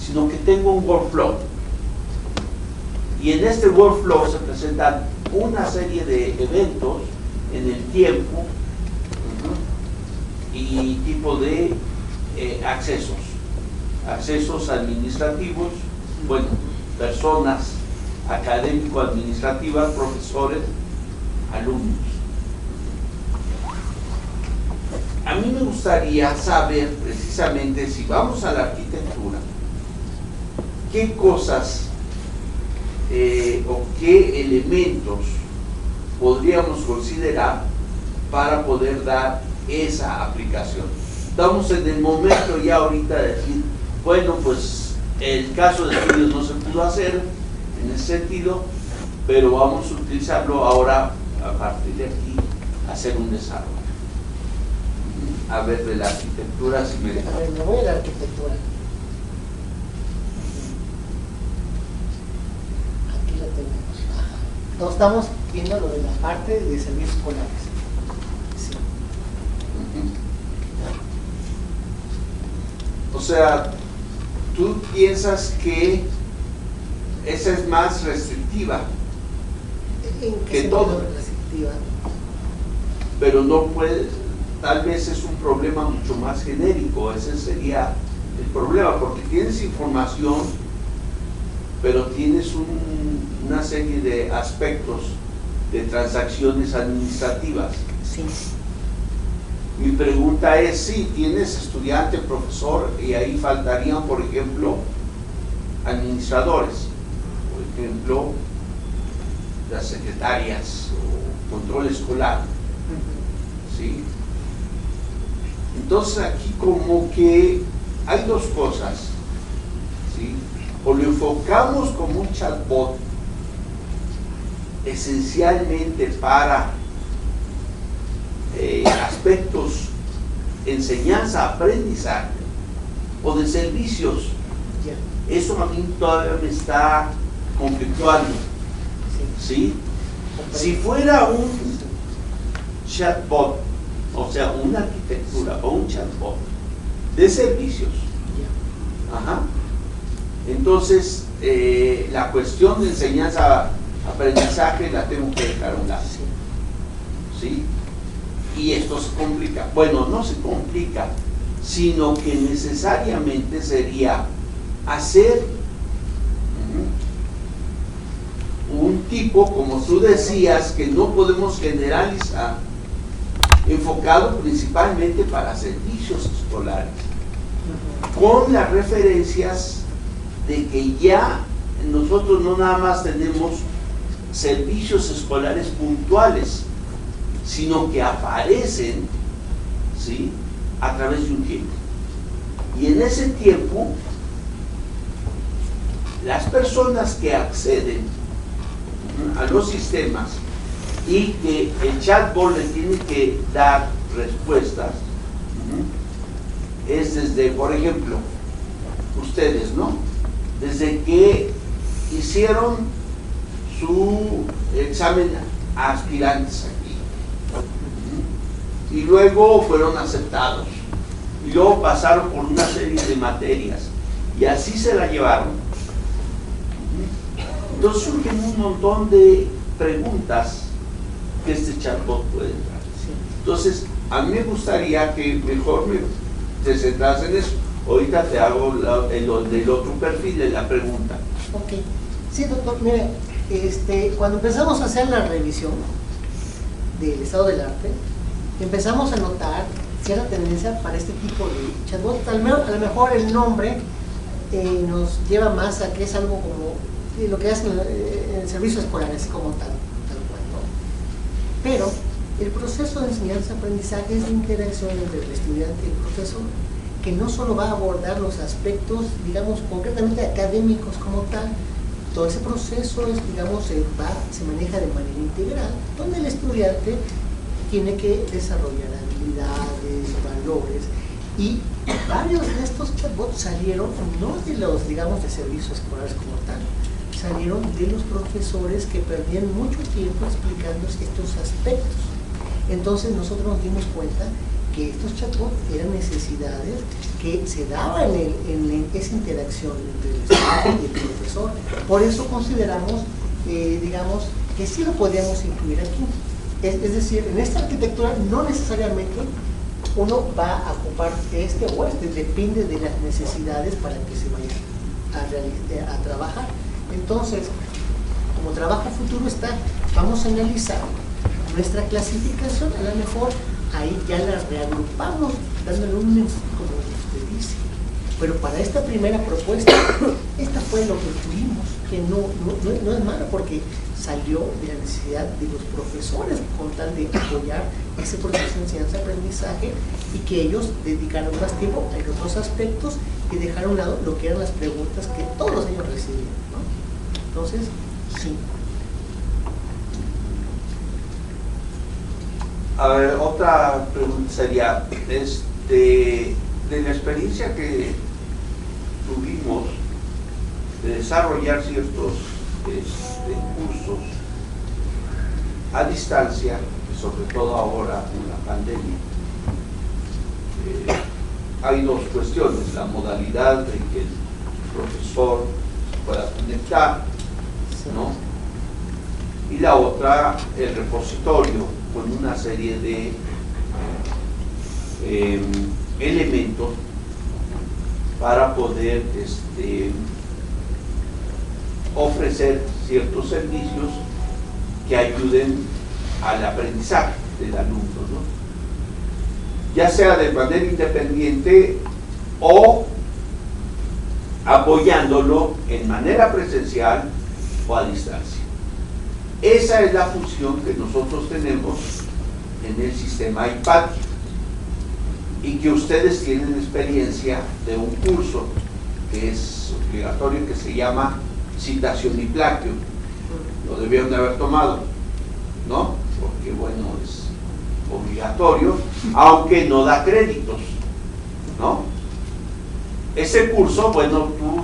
sino que tengo un workflow Y en este workflow se presentan una serie de eventos en el tiempo y tipo de accesos administrativos, bueno, personas académico-administrativas, profesores, alumnos. A mí me gustaría saber precisamente, si vamos a la arquitectura, qué cosas o qué elementos podríamos considerar para poder dar esa aplicación. Estamos en el momento ya ahorita de decir, bueno, pues el caso de estudios no se pudo hacer en ese sentido, pero vamos a utilizarlo ahora a partir de aquí, hacer un desarrollo. A ver, de la arquitectura, si me deja. A ver, me voy a la arquitectura. Aquí la tenemos. Ajá. Estamos viendo lo de la parte de servicios escolares. Sí. O sea, tú piensas que esa es más restrictiva ¿En qué que sentido todo, restrictiva? pero no puede, tal vez es un problema mucho más genérico. Ese sería el problema, porque tienes información, pero tienes una serie de aspectos de transacciones administrativas. Sí. Mi pregunta es, si tienes estudiante, profesor, y ahí faltarían, por ejemplo, administradores, por ejemplo, las secretarias o control escolar, ¿sí? Entonces aquí como que hay dos cosas, ¿sí? O lo enfocamos como un chatbot esencialmente para aspectos enseñanza, aprendizaje o de servicios. Ya. Eso a mí todavía me está conflictuando, ¿sí? Si fuera un chatbot, o sea, una arquitectura o un chatbot de servicios, ajá, entonces la cuestión de enseñanza, aprendizaje la tengo que dejar a un lado, ¿sí? Y esto se complica. Bueno, no se complica, sino que necesariamente sería hacer un tipo, como tú decías, que no podemos generalizar, enfocado principalmente para servicios escolares, con las referencias de que ya nosotros no nada más tenemos servicios escolares puntuales, sino que aparecen, ¿sí?, a través de un tiempo. Y en ese tiempo, las personas que acceden a los sistemas y que el chatbot le tiene que dar respuestas, es desde, por ejemplo, ustedes, ¿no? Desde que hicieron su examen a aspirantes aquí, y luego fueron aceptados, y luego pasaron por una serie de materias, y así se la llevaron. Entonces surgen un montón de preguntas que este chatbot puede dar. Entonces, a mí me gustaría que mejor te centras en eso. Ahorita te hago del otro perfil de la pregunta. Ok. Sí, doctor, mire, cuando empezamos a hacer la revisión del estado del arte, empezamos a notar cierta tendencia para este tipo de chatbot. A lo mejor el nombre nos lleva más a que es algo como lo que hacen en el servicio escolar, así como tal cual, ¿no? Pero el proceso de enseñanza-aprendizaje es de interacción entre el estudiante y el profesor, que no solo va a abordar los aspectos, digamos, concretamente académicos como tal. Todo ese proceso es, digamos, se maneja de manera integral, donde el estudiante tiene que desarrollar habilidades, valores, y varios de estos chatbots salieron no de los, digamos, de servicios escolares como tal, salieron de los profesores que perdían mucho tiempo explicando estos aspectos. Entonces nosotros nos dimos cuenta que estos chatbots eran necesidades que se daban en esa interacción entre el estudiante y el profesor. Por eso consideramos, digamos, que sí lo podíamos incluir aquí. Es decir, en esta arquitectura no necesariamente uno va a ocupar este o este, depende de las necesidades para que se vaya a trabajar. Entonces, como trabajo futuro está, vamos a analizar nuestra clasificación, a lo mejor ahí ya la reagrupamos, dándole un enfoque como usted dice. Pero para esta primera propuesta, esta fue lo que tuvimos, que no es malo, porque salió de la necesidad de los profesores con tal de apoyar ese proceso de enseñanza-aprendizaje y que ellos dedicaron más tiempo a otros aspectos y dejaron a un lado lo que eran las preguntas que todos ellos recibían, ¿no? Entonces, sí. A ver, otra pregunta sería, de la experiencia que tuvimos de desarrollar ciertos cursos a distancia, sobre todo ahora con la pandemia, hay dos cuestiones: la modalidad de que el profesor pueda conectar, ¿no? Y la otra, el repositorio, con una serie de elementos para poder ofrecer ciertos servicios que ayuden al aprendizaje del alumno, ¿no? Ya sea de manera independiente o apoyándolo en manera presencial o a distancia. Esa es la función que nosotros tenemos en el sistema IPATI, y que ustedes tienen experiencia de un curso que es obligatorio, que se llama Citación y Plagio. Lo debieron de haber tomado, ¿no? Porque, bueno, es obligatorio, aunque no da créditos, ¿no? Ese curso, bueno, tú,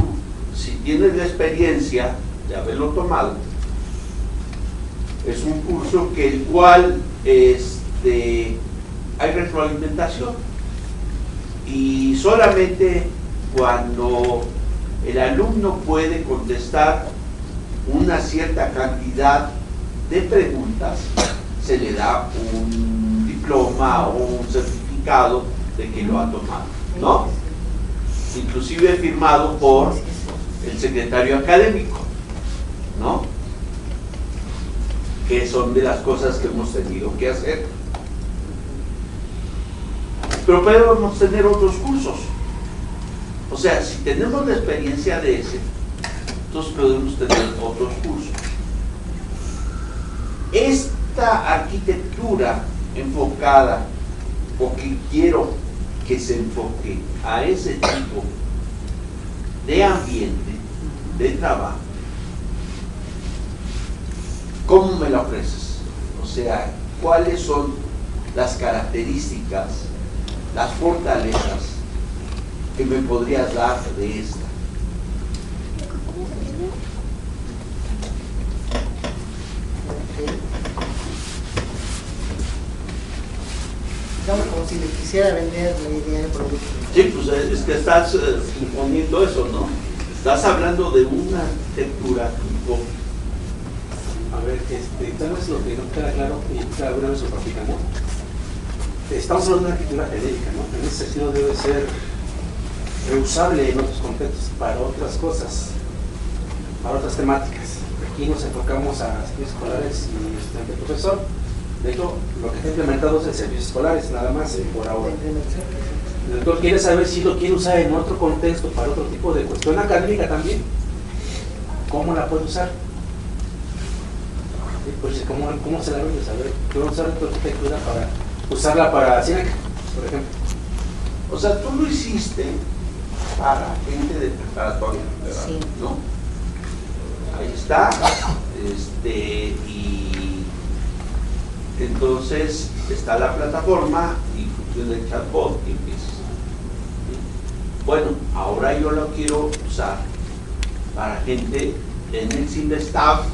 si tienes la experiencia de haberlo tomado, es un curso que el cual hay retroalimentación, y solamente cuando el alumno puede contestar una cierta cantidad de preguntas, se le da un diploma o un certificado de que lo ha tomado, ¿no? Inclusive firmado por el secretario académico, ¿no? Que son de las cosas que hemos tenido que hacer. Pero podemos tener otros cursos. O sea, si tenemos la experiencia de ese, entonces podemos tener otros cursos. Esta arquitectura enfocada, o que quiero que se enfoque a ese tipo de ambiente, de trabajo, ¿cómo me la ofreces? O sea, ¿cuáles son las características, las fortalezas que me podrías dar de esta? Digamos como si le quisiera vender la idea del producto. Sí, pues es que estás imponiendo eso, ¿no? Estás hablando de una arquitectura tipo. A ver, tal vez lo que no queda claro, y cada una vez lo practicamos, estamos hablando de una arquitectura genérica, ¿no? En ese sentido debe ser reusable en otros contextos para otras cosas, para otras temáticas. Aquí nos enfocamos a servicios escolares y estudiante profesor. De hecho, lo que está implementado es en servicios escolares, nada más, por ahora. El doctor quiere saber si lo quiere usar en otro contexto, para otro tipo de cuestión académica también. ¿Cómo la puede usar? Pues, ¿cómo se la debe saber? ¿Puedo usar tu arquitectura para usarla para Cineca, por ejemplo? O sea, tú lo hiciste para gente de preparatoria, ¿verdad? Sí. ¿No? Ahí está. Y entonces está la plataforma y funciona el chatbot y empiezas. Bueno, ahora yo lo quiero usar para gente en el CIMBESTAF,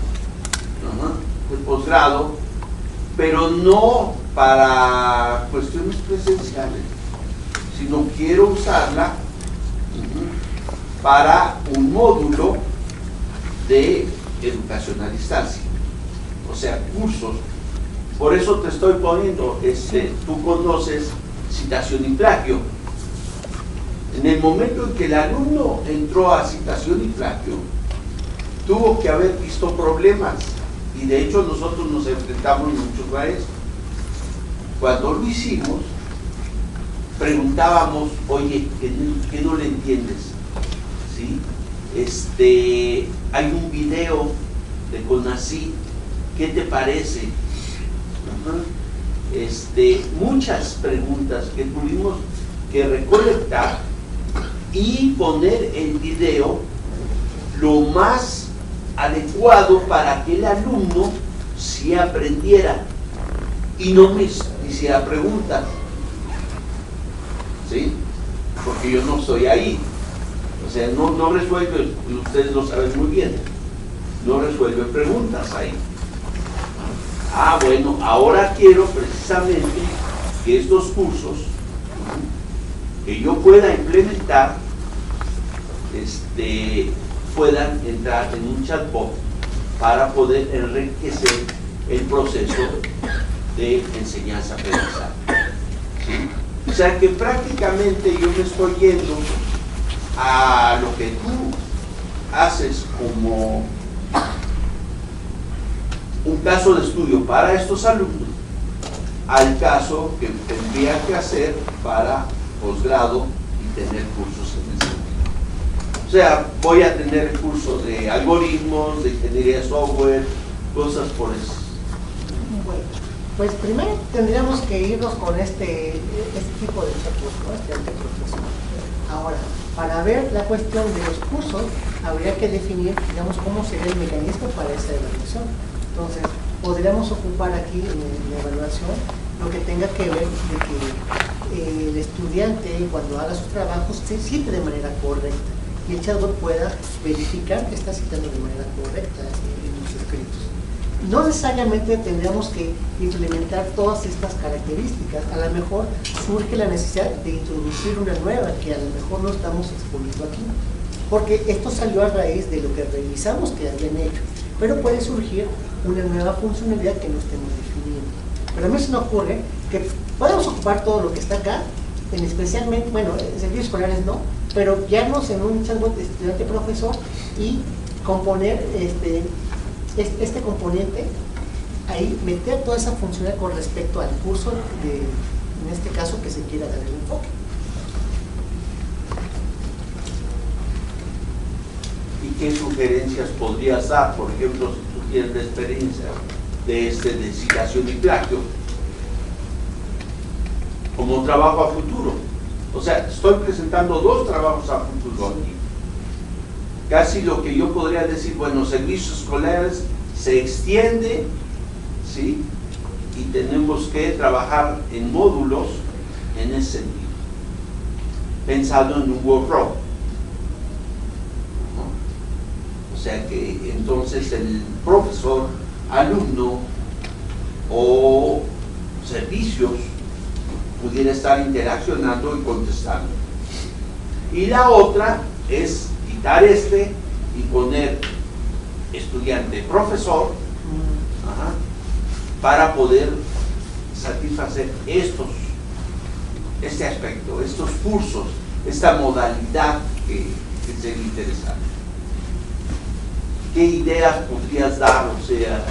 de posgrado, pero no para cuestiones presenciales, sino quiero usarla para un módulo de educación a distancia, o sea, cursos. Por eso te estoy poniendo, tú conoces citación y plagio. En el momento en que el alumno entró a citación y plagio, tuvo que haber visto problemas, y de hecho nosotros nos enfrentamos muchos a eso. Cuando lo hicimos, preguntábamos, oye, ¿qué no le entiendes? ¿Sí? Hay un video de CONACYT, ¿qué te parece? Muchas preguntas que tuvimos que recolectar y poner el video lo más adecuado para que el alumno sí aprendiera y no me hiciera preguntas, ¿sí? Porque yo no estoy ahí, o sea, no resuelve, ustedes lo saben muy bien, no resuelve preguntas ahí. Bueno, ahora quiero precisamente que estos cursos que yo pueda implementar puedan entrar en un chatbot para poder enriquecer el proceso de enseñanza-aprendizaje. ¿Sí? O sea que prácticamente yo me estoy yendo a lo que tú haces como un caso de estudio para estos alumnos, al caso que tendría que hacer para posgrado y tener cursos en ese sentido. O sea, voy a tener el curso de algoritmos, de ingeniería de software, cosas por eso. Bueno, pues primero tendríamos que irnos con este tipo de cursos, ¿no? Este proceso. Ahora, para ver la cuestión de los cursos, habría que definir, digamos, cómo sería el mecanismo para esa evaluación. Entonces, podríamos ocupar aquí en la evaluación lo que tenga que ver de que el estudiante, cuando haga sus trabajos, se cite de manera correcta y el chatbot pueda verificar que está citando de manera correcta en los escritos. No necesariamente tendríamos que implementar todas estas características. A lo mejor surge la necesidad de introducir una nueva que a lo mejor no estamos exponiendo aquí, porque esto salió a raíz de lo que revisamos que habían hecho, pero puede surgir una nueva funcionalidad que no estemos definiendo. Pero a mí se me ocurre que podemos ocupar todo lo que está acá, en especialmente, bueno, servicios escolares no, pero guiarnos en un chatbot estudiante-profesor y componer este componente, ahí meter toda esa funcionalidad con respecto al curso, en este caso, que se quiera dar el enfoque. ¿Y qué sugerencias podrías dar? Por ejemplo, si tú tienes la experiencia de citación y plagio como trabajo a futuro. O sea, estoy presentando dos trabajos a futuro aquí. Casi lo que yo podría decir, bueno, servicios escolares se extiende, ¿sí? Y tenemos que trabajar en módulos en ese sentido, pensando en un workflow. O sea que entonces el profesor, alumno o servicios pudiera estar interaccionando y contestando. Y la otra es quitar y poner estudiante, profesor, para poder satisfacer este aspecto, estos cursos, esta modalidad que sería interesante. ¿Qué ideas podrías dar? O sea,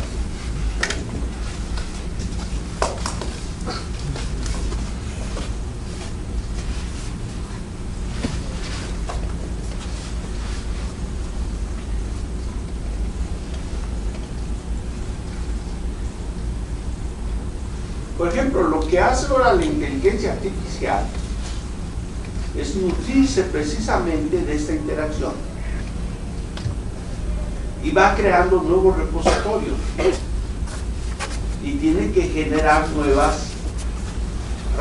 por ejemplo, lo que hace ahora la inteligencia artificial es nutrirse precisamente de esta interacción y va creando nuevos repositorios y tiene que generar nuevas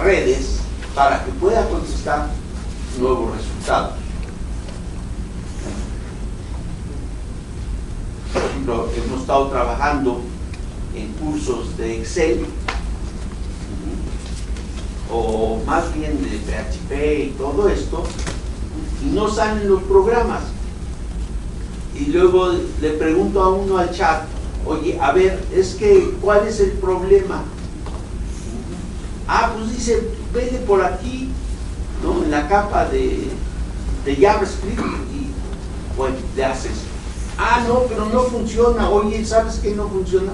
redes para que pueda contestar nuevos resultados. Por ejemplo, hemos estado trabajando en cursos de Excel, o más bien de PHP y todo esto, y no salen los programas. Y luego le pregunto a uno al chat, oye, a ver, es que, ¿cuál es el problema? Ah, pues dice, vele por aquí, ¿no? En la capa de JavaScript, y bueno, le haces. Ah, no, pero no funciona. Oye, ¿sabes qué no funciona?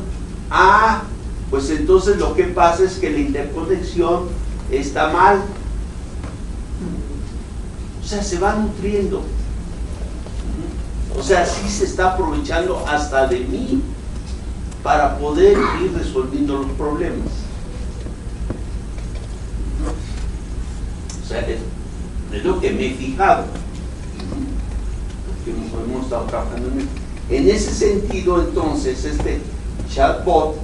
Ah, pues entonces lo que pasa es que la interconexión está mal. O sea, se va nutriendo. O sea, sí se está aprovechando hasta de mí para poder ir resolviendo los problemas. O sea, es lo que me he fijado. Que hemos estado trabajando en eso. En ese sentido, entonces, este chatbot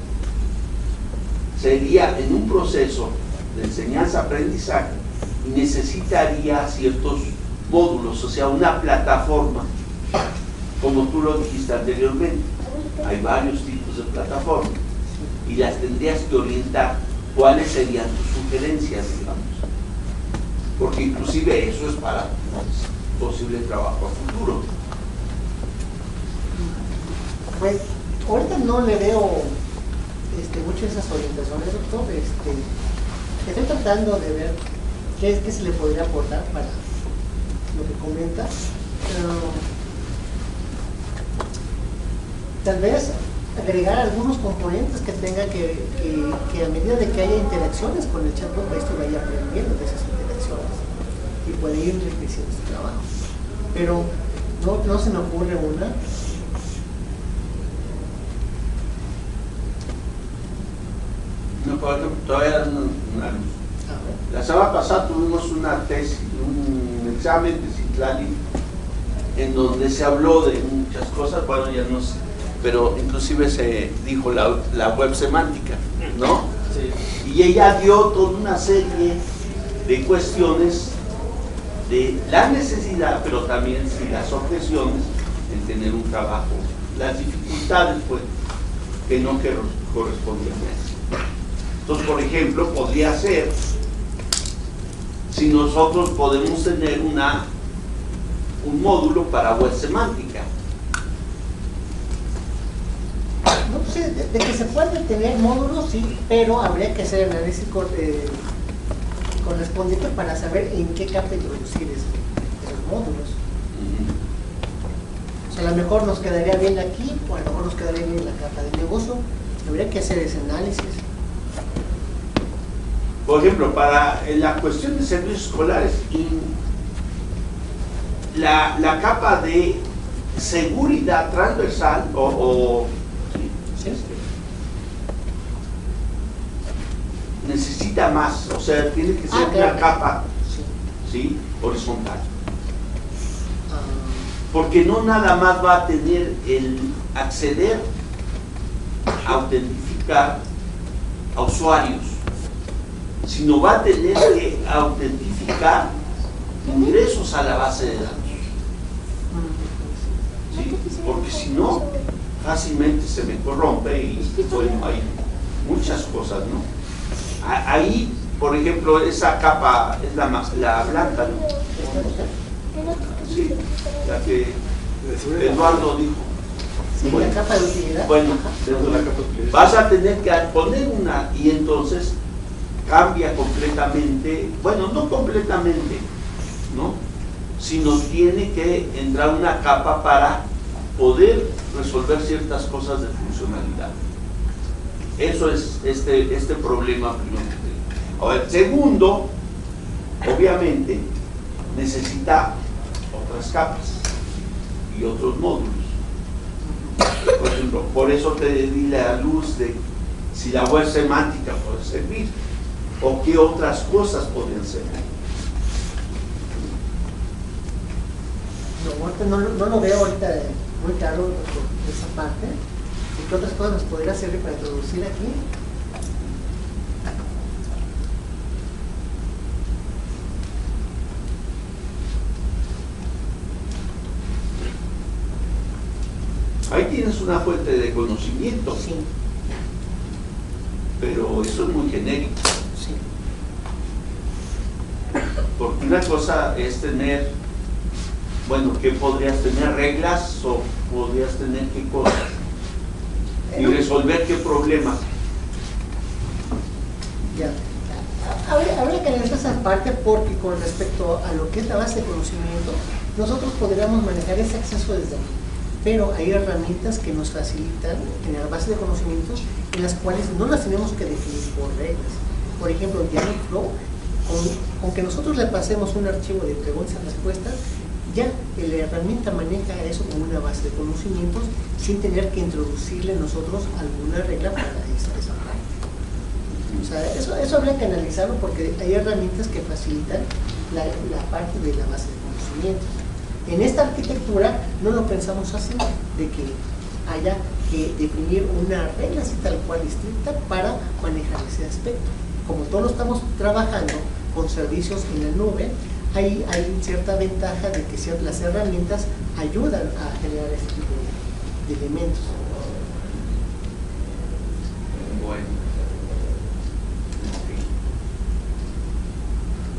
sería en un proceso de enseñanza-aprendizaje y necesitaría ciertos módulos, o sea, una plataforma, como tú lo dijiste anteriormente. Hay varios tipos de plataformas y las tendrías que orientar cuáles serían tus sugerencias, digamos, porque inclusive eso es para posible trabajo a futuro. Pues ahorita no le veo mucho esas orientaciones, doctor. Estoy tratando de ver qué se le podría aportar para lo que comenta. Tal vez agregar algunos componentes que tenga que a medida de que haya interacciones con el chatbot, esto vaya aprendiendo de esas interacciones y puede ir enriqueciendo su trabajo. Pero no se me ocurre una. No, por ejemplo, todavía no. La semana pasada tuvimos una tesis, un examen de Citlali, en donde se habló de muchas cosas, bueno, ya no sé, pero inclusive se dijo la web semántica, ¿no? Sí. Y ella dio toda una serie de cuestiones de la necesidad, pero también sí, las objeciones en tener un trabajo, las dificultades, pues, que no correspondían a eso. Entonces, por ejemplo, podría ser, si nosotros podemos tener un módulo para web semántica. No sé, de que se pueden tener módulos, sí, pero habría que hacer análisis correspondiente para saber en qué capa introducir esos módulos. O sea, a lo mejor nos quedaría bien aquí, o a lo mejor nos quedaría bien en la capa de negocio. Habría que hacer ese análisis. Por ejemplo, para la cuestión de servicios escolares, la capa de seguridad transversal necesita más, o sea, tiene que ser una capa, ¿sí? Horizontal. Porque no nada más va a tener el acceder a autentificar a usuarios, sino va a tener que autentificar ingresos a la base de datos. ¿Sí? Porque si no, fácilmente se me corrompe y bueno, hay muchas cosas, ¿no? Ahí, por ejemplo, esa capa es la blanca, ¿no? Sí, la que Eduardo dijo. Sí, bueno, la capa de utilidad. Bueno, vas a tener que poner una y entonces cambia completamente, bueno, no completamente, ¿no? Sino tiene que entrar una capa para poder resolver ciertas cosas de funcionalidad. Eso es este problema primero. Ahora, segundo, obviamente, necesita otras capas y otros módulos. Por ejemplo, por eso te di la luz de si la web semántica puede servir o qué otras cosas podrían ser. No lo veo ahorita muy claro esa parte. ¿Y qué otras cosas nos podría servir para introducir aquí? Ahí tienes una fuente de conocimiento. Sí. pero eso es muy genérico. Sí. Porque una cosa es tener, bueno, ¿qué podrías tener? ¿Reglas o podrías tener qué cosas? Y resolver qué problemas. Ya. Habría que analizar esa parte porque con respecto a lo que es la base de conocimiento, nosotros podríamos manejar ese acceso desde aquí. Pero hay herramientas que nos facilitan tener base de conocimientos en las cuales no las tenemos que definir por reglas. Por ejemplo, Dialogflow, con que nosotros le pasemos un archivo de preguntas y respuestas, ya la herramienta maneja eso como una base de conocimientos sin tener que introducirle nosotros alguna regla para esa parte. O sea, eso habría que analizarlo porque hay herramientas que facilitan la parte de la base de conocimientos. En esta arquitectura no lo pensamos así, de que haya que definir una regla así tal cual estricta para manejar ese aspecto. Como todos lo estamos trabajando con servicios en la nube, hay cierta ventaja de que las herramientas ayudan a generar este tipo de elementos. Bueno.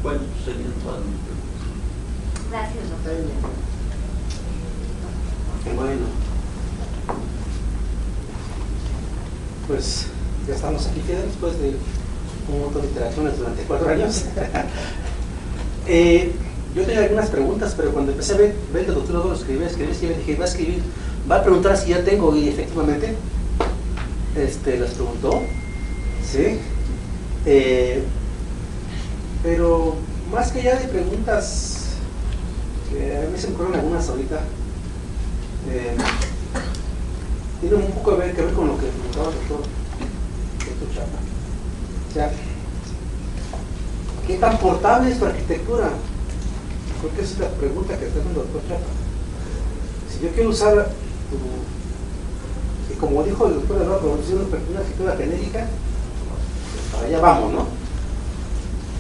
Bueno, serían todas mis preguntas. Gracias, Está doctor. bien. Bueno, pues ya estamos aquí, Fidel, después de un montón de interacciones durante 4 años. Yo tenía algunas preguntas, pero cuando empecé a ver el doctor Odoro escribir, dije, va a preguntar si ya tengo, y efectivamente las preguntó, ¿sí? Pero más que ya de preguntas, que a mí se me ocurren algunas ahorita, tiene un poco que ver con lo que preguntaba el doctor Chapa. O sea, ¿qué tan portable es tu arquitectura? Creo que esa es la pregunta que está haciendo el doctor Chapa. Si yo quiero usar y como dijo el doctor Eduardo, una arquitectura genérica, pues para allá vamos, ¿no?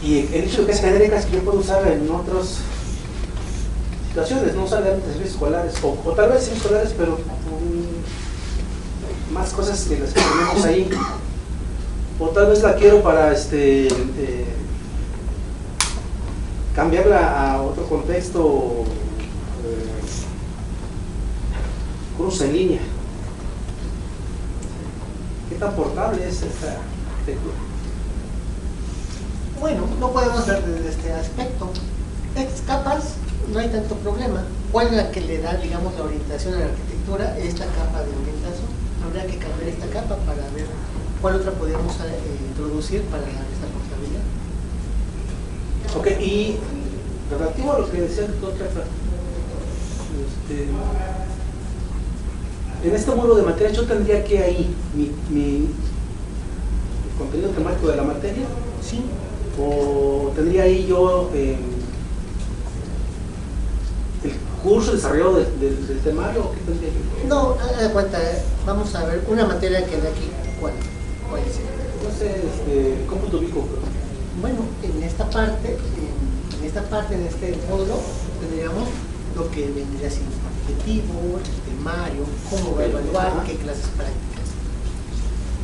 Y el hecho de que es genérica es que yo puedo usarla en otras situaciones, no usarla en servicios escolares, o tal vez servicios escolares, pero más cosas que las que tenemos ahí. O tal vez la quiero para cambiarla a otro contexto, curso en línea. ¿Qué tan portable es esta arquitectura? Bueno, no podemos ver desde este aspecto. Estas capas no hay tanto problema. ¿Cuál es la que le da, digamos, la orientación a la arquitectura? Esta capa de orientación. Habría que cambiar esta capa para ver cuál otra podríamos introducir para esta portabilidad. Ok, y relativo a lo que decía el doctor Chapa, en este módulo de materia yo tendría que ahí mi contenido temático de la materia, Sí. o tendría ahí yo el curso desarrollado del temario, o qué tendría yo. No, haz de cuenta, vamos a ver una materia que de aquí. ¿Cuál es? Entonces, cómputo ubico. Bueno, en esta parte, en este módulo, tendríamos lo que vendría siendo el objetivo, el temario, cómo va a evaluar, qué clases prácticas.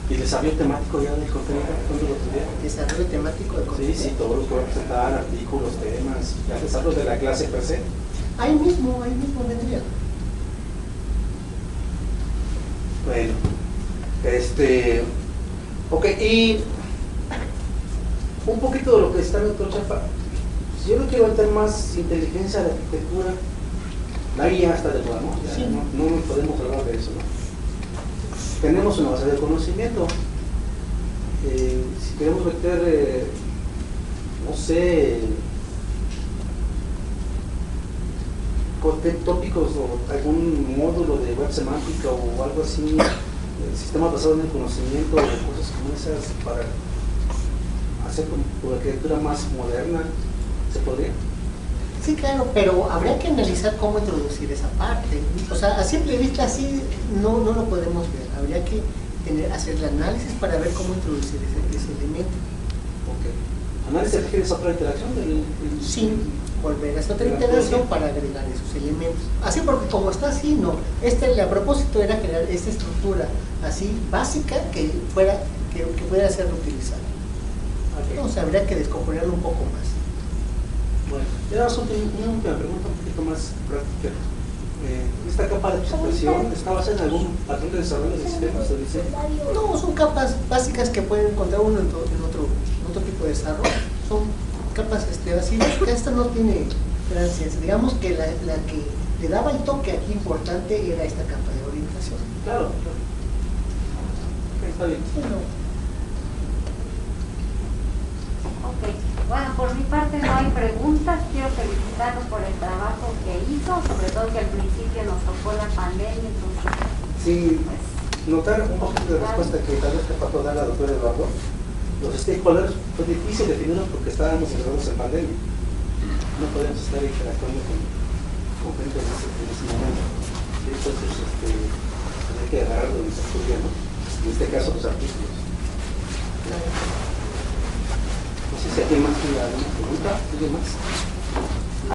¿Y el desarrollo temático ya del contenido? ¿Cuándo lo tendría? Desarrollo temático de contenido. Sí, todo lo que va a presentar, artículos, temas, ya desarrollo de la clase per se. Ahí mismo vendría. Bueno, ok, y un poquito de lo que está el doctor Chapa. Si yo no quiero meter más inteligencia a la arquitectura, la guía está de moda, ¿no? Ya Sí. no podemos hablar de eso, ¿no? Tenemos una base de conocimiento. Si queremos meter, no sé, tópicos o algún módulo de web semántica o algo así, sistemas basados en el conocimiento o cosas como esas para hacer una arquitectura más moderna, ¿se podría? Sí, claro, pero habría que analizar cómo introducir esa parte. O sea, a simple vista así no lo podemos ver. Habría que hacer el análisis para ver cómo introducir ese elemento. Ok. análisis requiere otra interacción del Sí, volver a esta otra iteración para agregar esos elementos. Así porque como está así, no. El propósito era crear esta estructura así básica que pudiera ser reutilizada. Entonces habría que descomponerlo un poco más. Bueno, ya una última pregunta un poquito más práctica. ¿Esta capa de presentación está basada en algún patrón de desarrollo de sistemas de diseño? No, son capas básicas que pueden encontrar uno en otro tipo de desarrollo. Son capas así, que esta no tiene gran ciencia. Digamos que la que le daba el toque aquí importante era esta capa de orientación. Claro, claro. Ok, está bien. Bueno, por mi parte no hay preguntas. Quiero felicitarlo por el trabajo que hizo, sobre todo que al principio nos tocó la pandemia. Entonces, Sí, pues, notar un poquito de respuesta que tal vez te faltó dar a la doctora Eduardo. Los stakeholders fue difícil definirlos porque estábamos encerrados en pandemia. No podíamos estar interactuando con gente en ese momento. Entonces, hay que agarrar donde se ocurrió, ¿no? En este caso, los artículos. No sé si aquí hay más que alguna pregunta. ¿Alguien más?